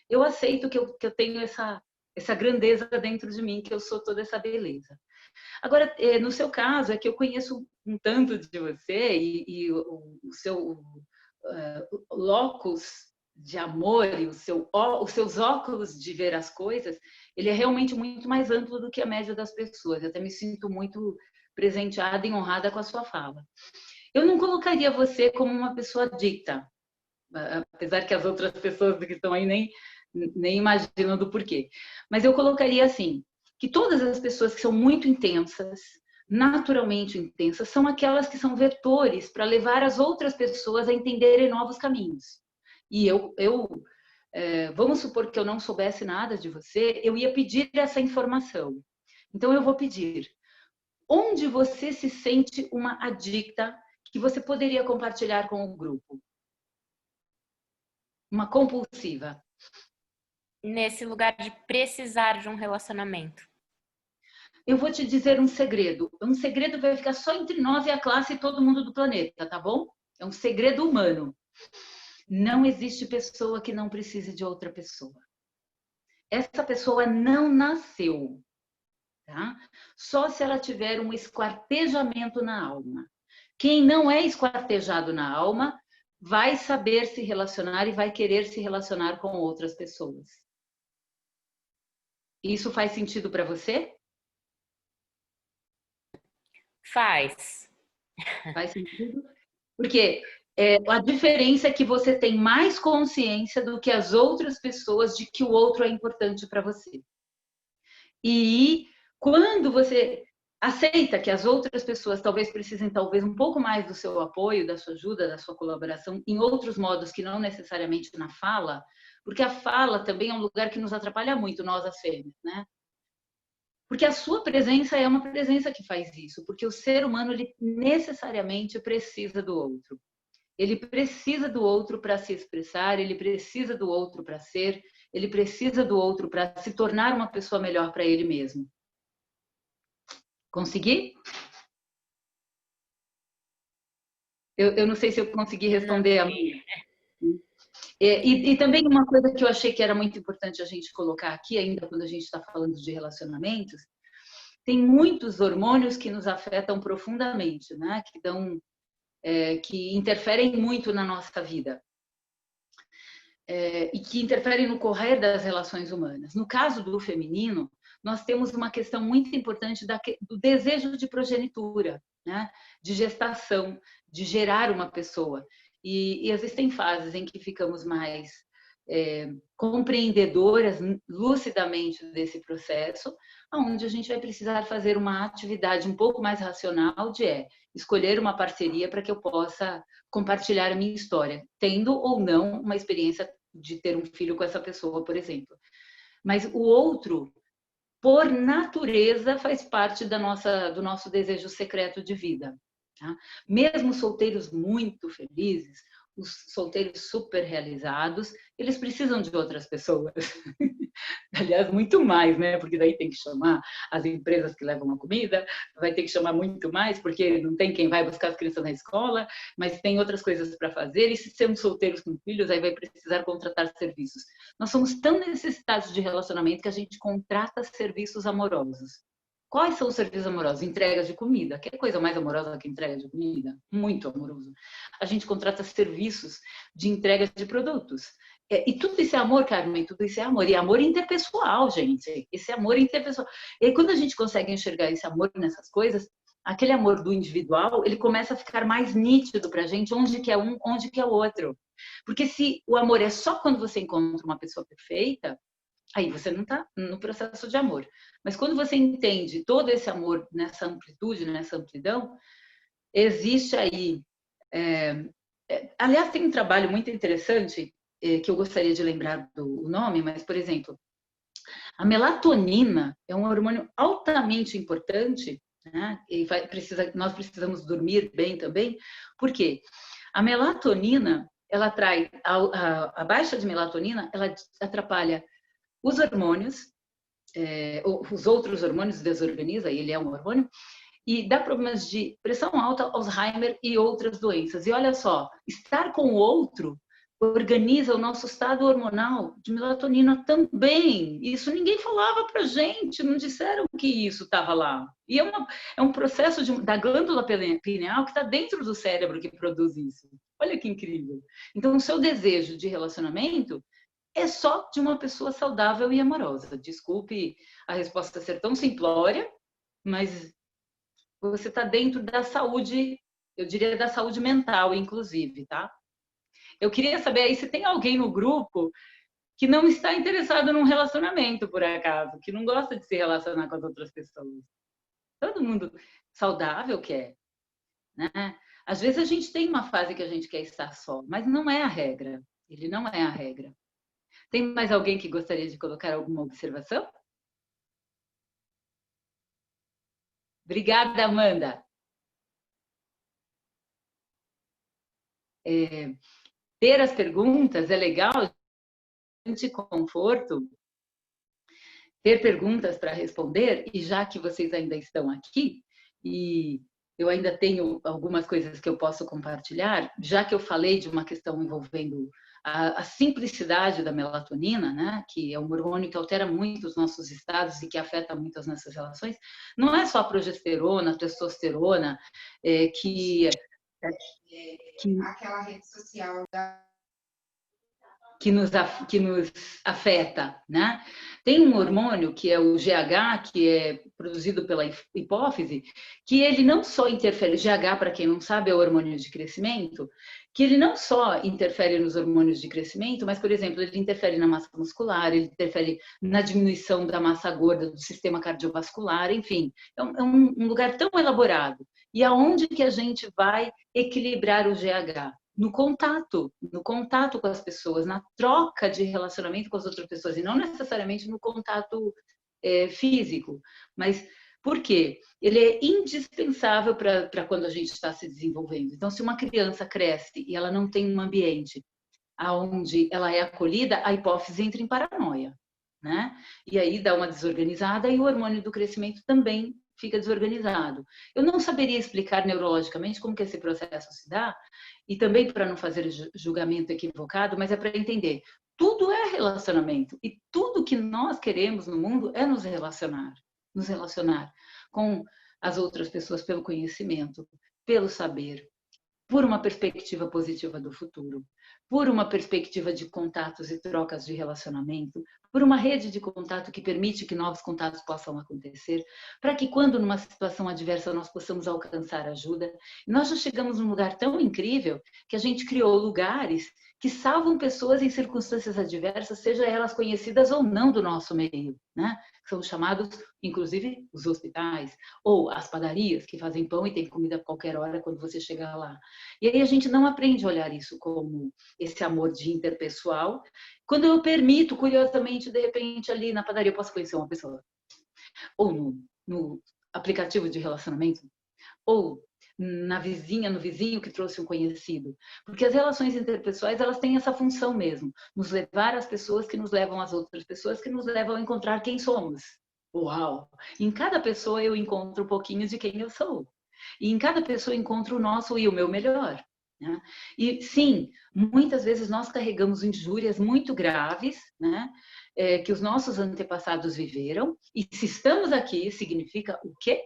eu aceito que eu tenho essa grandeza dentro de mim, que eu sou toda essa beleza. Agora, no seu caso, é que eu conheço um tanto de você e o seu locus de amor e os seus óculos de ver as coisas, ele é realmente muito mais amplo do que a média das pessoas. Eu até me sinto muito presenteada e honrada com a sua fala. Eu não colocaria você como uma pessoa adicta, apesar que as outras pessoas que estão aí nem imaginam do porquê. Mas eu colocaria assim, que todas as pessoas que são muito intensas, naturalmente intensas, são aquelas que são vetores para levar as outras pessoas a entenderem novos caminhos. E vamos supor que eu não soubesse nada de você, eu ia pedir essa informação. Então eu vou pedir, onde você se sente uma adicta que você poderia compartilhar com o grupo? Uma compulsiva. Nesse lugar de precisar de um relacionamento. Eu vou te dizer um segredo. Um segredo vai ficar só entre nós e a classe e todo mundo do planeta, tá bom? É um segredo humano. Não existe pessoa que não precise de outra pessoa. Essa pessoa não nasceu, tá? Só se ela tiver um esquartejamento na alma. Quem não é esquartejado na alma vai saber se relacionar e vai querer se relacionar com outras pessoas. Isso faz sentido para você? Faz. Faz sentido? Porque a diferença é que você tem mais consciência do que as outras pessoas de que o outro é importante para você. E quando você aceita que as outras pessoas talvez precisem um pouco mais do seu apoio, da sua ajuda, da sua colaboração, em outros modos que não necessariamente na fala, porque a fala também é um lugar que nos atrapalha muito, nós as fêmeas, né? Porque a sua presença é uma presença que faz isso, porque o ser humano ele necessariamente precisa do outro. Ele precisa do outro para se expressar, ele precisa do outro para ser, ele precisa do outro para se tornar uma pessoa melhor para ele mesmo. Consegui? Eu não sei se eu consegui responder a minha. E também uma coisa que eu achei que era muito importante a gente colocar aqui, ainda quando a gente está falando de relacionamentos, tem muitos hormônios que nos afetam profundamente, né? Que interferem muito na nossa vida. E que interferem no correr das relações humanas. No caso do feminino, nós temos uma questão muito importante do desejo de progenitura, né? De gestação, de gerar uma pessoa. E existem fases em que ficamos mais compreendedoras lucidamente desse processo, onde a gente vai precisar fazer uma atividade um pouco mais racional de escolher uma parceria para que eu possa compartilhar a minha história, tendo ou não uma experiência de ter um filho com essa pessoa, por exemplo. Mas o outro, por natureza, faz parte do nosso desejo secreto de vida. Tá? Mesmo solteiros muito felizes, os solteiros super realizados, eles precisam de outras pessoas. Aliás, muito mais, né? Porque daí tem que chamar as empresas que levam a comida, vai ter que chamar muito mais, porque não tem quem vai buscar as crianças na escola, mas tem outras coisas para fazer, e se sermos solteiros com filhos, aí vai precisar contratar serviços. Nós somos tão necessitados de relacionamento que a gente contrata serviços amorosos. Quais são os serviços amorosos? Entregas de comida. Quer coisa mais amorosa que entrega de comida? Muito amoroso. A gente contrata serviços de entrega de produtos. E tudo isso é amor, Carmen, tudo isso é amor. E amor interpessoal, gente. Esse amor interpessoal. E aí, quando a gente consegue enxergar esse amor nessas coisas, aquele amor do individual, ele começa a ficar mais nítido para a gente onde que é um, onde que é o outro. Porque se o amor é só quando você encontra uma pessoa perfeita, aí você não está no processo de amor. Mas quando você entende todo esse amor nessa amplitude, nessa amplidão, existe aí... aliás, tem um trabalho muito interessante, que eu gostaria de lembrar do nome, mas, por exemplo, a melatonina é um hormônio altamente importante, né? E nós precisamos dormir bem também, porque a melatonina, ela traz, a baixa de melatonina, ela atrapalha os hormônios, os outros hormônios desorganiza, ele é um hormônio, e dá problemas de pressão alta, Alzheimer e outras doenças. E olha só, estar com o outro organiza o nosso estado hormonal de melatonina também. Isso ninguém falava pra gente, não disseram que isso estava lá. E é um processo da glândula pineal que está dentro do cérebro que produz isso. Olha que incrível. Então, o seu desejo de relacionamento é só de uma pessoa saudável e amorosa. Desculpe a resposta ser tão simplória, mas você está dentro da saúde, eu diria da saúde mental, inclusive, tá? Eu queria saber aí se tem alguém no grupo que não está interessado num relacionamento, por acaso, que não gosta de se relacionar com as outras pessoas. Todo mundo saudável quer, né? Às vezes a gente tem uma fase que a gente quer estar só, mas não é a regra. Ele não é a regra. Tem mais alguém que gostaria de colocar alguma observação? Obrigada, Amanda. Ter as perguntas é legal, de conforto, ter perguntas para responder, e já que vocês ainda estão aqui, e eu ainda tenho algumas coisas que eu posso compartilhar, já que eu falei de uma questão envolvendo a simplicidade da melatonina, né, que é um hormônio que altera muito os nossos estados e que afeta muito as nossas relações, não é só a progesterona, a testosterona, que aquela rede social que nos afeta, né? Tem um hormônio que é o GH, que é produzido pela hipófise, que ele não só interfere, GH, para quem não sabe, é o hormônio de crescimento, que ele não só interfere nos hormônios de crescimento, mas, por exemplo, ele interfere na massa muscular, ele interfere na diminuição da massa gorda do sistema cardiovascular, enfim, é um lugar tão elaborado. E aonde que a gente vai equilibrar o GH? No contato com as pessoas, na troca de relacionamento com as outras pessoas, e não necessariamente no contato físico. Mas por quê? Ele é indispensável para quando a gente está se desenvolvendo. Então, se uma criança cresce e ela não tem um ambiente onde ela é acolhida, a hipófise entra em paranoia, né? E aí dá uma desorganizada e o hormônio do crescimento também fica desorganizado. Eu não saberia explicar neurologicamente como que esse processo se dá, e também para não fazer julgamento equivocado, mas é para entender. Tudo é relacionamento, e tudo que nós queremos no mundo é nos relacionar com as outras pessoas pelo conhecimento, pelo saber, por uma perspectiva positiva do futuro, por uma perspectiva de contatos e trocas de relacionamento, por uma rede de contato que permite que novos contatos possam acontecer, para que quando numa situação adversa nós possamos alcançar ajuda. E nós já chegamos num lugar tão incrível que a gente criou lugares que salvam pessoas em circunstâncias adversas, seja elas conhecidas ou não do nosso meio, né? São chamados, inclusive, os hospitais, ou as padarias que fazem pão e tem comida a qualquer hora quando você chegar lá. E aí a gente não aprende a olhar isso como esse amor de interpessoal. Quando eu permito, curiosamente, de repente, ali na padaria eu posso conhecer uma pessoa. Ou no aplicativo de relacionamento, ou na vizinha, no vizinho que trouxe um conhecido. Porque as relações interpessoais, elas têm essa função mesmo, nos levar às pessoas que nos levam às outras pessoas, que nos levam a encontrar quem somos. Uau! Em cada pessoa eu encontro um pouquinho de quem eu sou. E em cada pessoa eu encontro o nosso e o meu melhor, né? E sim, muitas vezes nós carregamos injúrias muito graves, né? Que os nossos antepassados viveram, e se estamos aqui, significa o quê?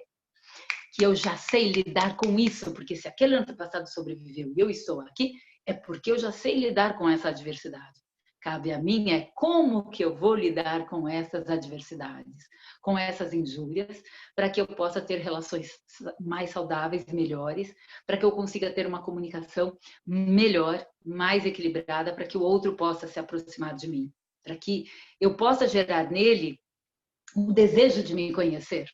Que eu já sei lidar com isso, porque se aquele antepassado sobreviveu e eu estou aqui, é porque eu já sei lidar com essa adversidade. Cabe a mim é como que eu vou lidar com essas adversidades, com essas injúrias, para que eu possa ter relações mais saudáveis, melhores, para que eu consiga ter uma comunicação melhor, mais equilibrada, para que o outro possa se aproximar de mim, para que eu possa gerar nele um desejo de me conhecer.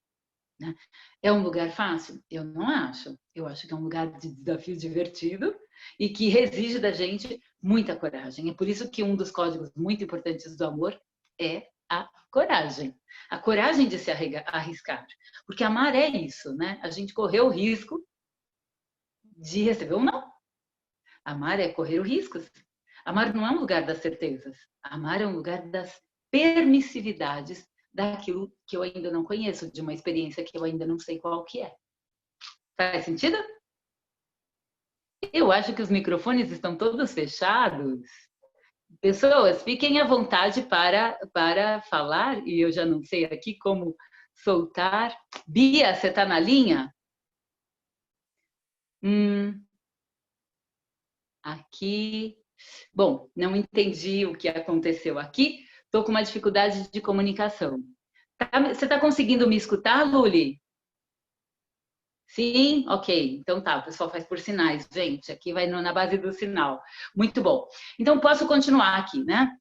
Né? É um lugar fácil? Eu não acho. Eu acho que é um lugar de desafio divertido e que exige da gente muita coragem. É por isso que um dos códigos muito importantes do amor é a coragem. A coragem de se arriscar. Porque amar é isso, né? A gente correr o risco de receber um não. Amar é correr o risco. Amar não é um lugar das certezas. Amar é um lugar das permissividades daquilo que eu ainda não conheço, de uma experiência que eu ainda não sei qual que é. Faz sentido? Eu acho que os microfones estão todos fechados. Pessoas, fiquem à vontade para falar, e eu já não sei aqui como soltar. Bia, você está na linha? Aqui. Bom, não entendi o que aconteceu aqui. Estou com uma dificuldade de comunicação. Você está conseguindo me escutar, Luli? Sim? Ok. Então tá, o pessoal faz por sinais, gente. Aqui vai na base do sinal. Muito bom. Então posso continuar aqui, né?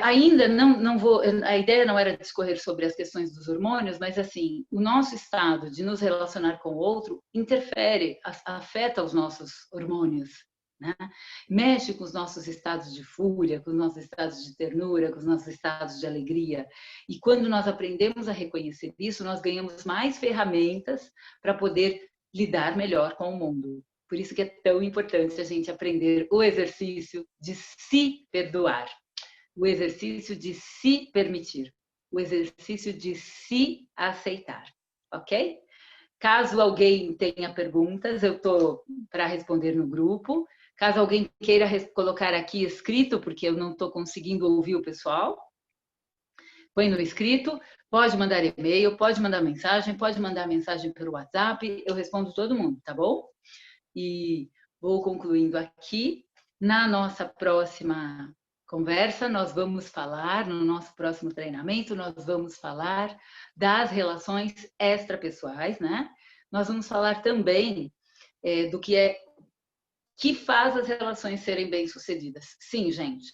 Ainda não vou. A ideia não era discorrer sobre as questões dos hormônios, mas assim, o nosso estado de nos relacionar com o outro interfere, afeta os nossos hormônios. Né? Mexe com os nossos estados de fúria, com os nossos estados de ternura, com os nossos estados de alegria. E quando nós aprendemos a reconhecer isso, nós ganhamos mais ferramentas para poder lidar melhor com o mundo. Por isso que é tão importante a gente aprender o exercício de se perdoar, o exercício de se permitir, o exercício de se aceitar, ok? Caso alguém tenha perguntas, eu estou para responder no grupo. Caso alguém queira colocar aqui escrito, porque eu não estou conseguindo ouvir o pessoal, põe no escrito, pode mandar e-mail, pode mandar mensagem pelo WhatsApp, eu respondo todo mundo, tá bom? E vou concluindo aqui. Na nossa próxima conversa, nós vamos falar, no nosso próximo treinamento, nós vamos falar das relações extrapessoais, né? Nós vamos falar também do que faz as relações serem bem-sucedidas. Sim, gente,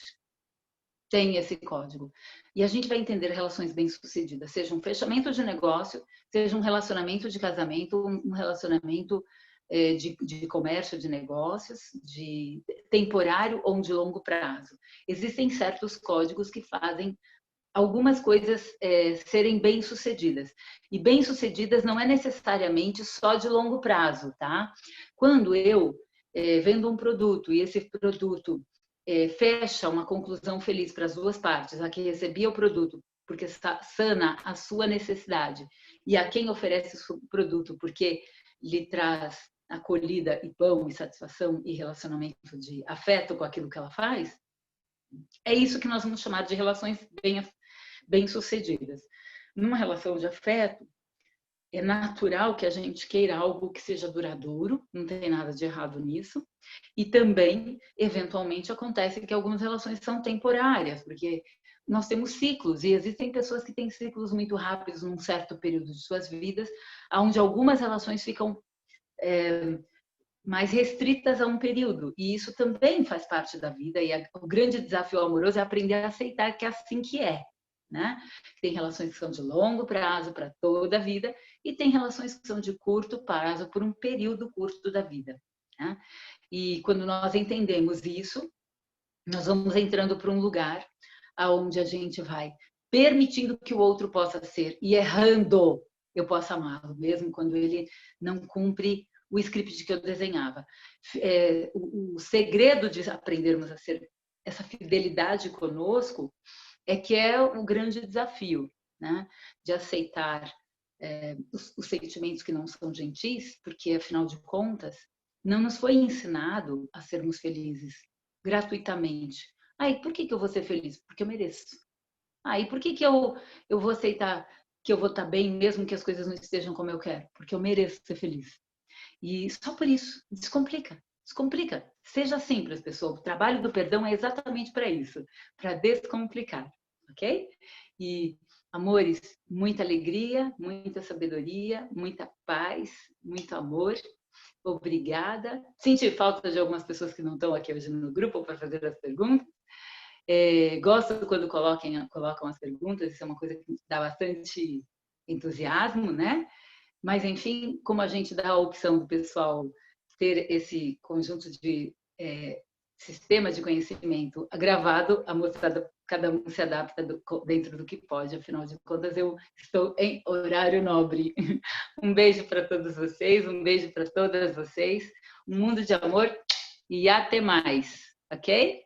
tem esse código. E a gente vai entender relações bem-sucedidas, seja um fechamento de negócio, seja um relacionamento de casamento, um relacionamento de comércio, de negócios, de temporário ou de longo prazo. Existem certos códigos que fazem algumas coisas serem bem-sucedidas. E bem-sucedidas não é necessariamente só de longo prazo, tá? Quando eu vendo um produto e esse produto fecha uma conclusão feliz para as duas partes, a que recebia o produto porque sana a sua necessidade e a quem oferece o produto porque lhe traz acolhida e pão e satisfação e relacionamento de afeto com aquilo que ela faz, é isso que nós vamos chamar de relações bem-sucedidas. Numa relação de afeto, é natural que a gente queira algo que seja duradouro, não tem nada de errado nisso. E também, eventualmente, acontece que algumas relações são temporárias, porque nós temos ciclos, e existem pessoas que têm ciclos muito rápidos num certo período de suas vidas, onde algumas relações ficam mais restritas a um período. E isso também faz parte da vida, e o grande desafio amoroso é aprender a aceitar que é assim que é. Né? Tem relações que são de longo prazo para toda a vida e tem relações que são de curto prazo por um período curto da vida. Né? E quando nós entendemos isso, nós vamos entrando para um lugar onde a gente vai permitindo que o outro possa ser e errando, eu posso amá-lo, mesmo quando ele não cumpre o script que eu desenhava. O segredo de aprendermos a ser essa fidelidade conosco é que é o grande desafio, né? De aceitar os sentimentos que não são gentis, porque, afinal de contas, não nos foi ensinado a sermos felizes gratuitamente. Aí, por que eu vou ser feliz? Porque eu mereço. Aí, por que eu vou aceitar que eu vou estar bem, mesmo que as coisas não estejam como eu quero? Porque eu mereço ser feliz. E só por isso, descomplica. Seja simples, pessoal. O trabalho do perdão é exatamente para isso, para descomplicar, ok? E, amores, muita alegria, muita sabedoria, muita paz, muito amor. Obrigada. Senti falta de algumas pessoas que não estão aqui hoje no grupo para fazer as perguntas. Gosto quando colocam as perguntas, isso é uma coisa que dá bastante entusiasmo, né? Mas, enfim, como a gente dá a opção do pessoal ter esse conjunto de sistema de conhecimento gravado, a moçada, cada um se adapta dentro do que pode, afinal de contas, eu estou em horário nobre. Um beijo para todos vocês, um beijo para todas vocês, um mundo de amor e até mais, ok?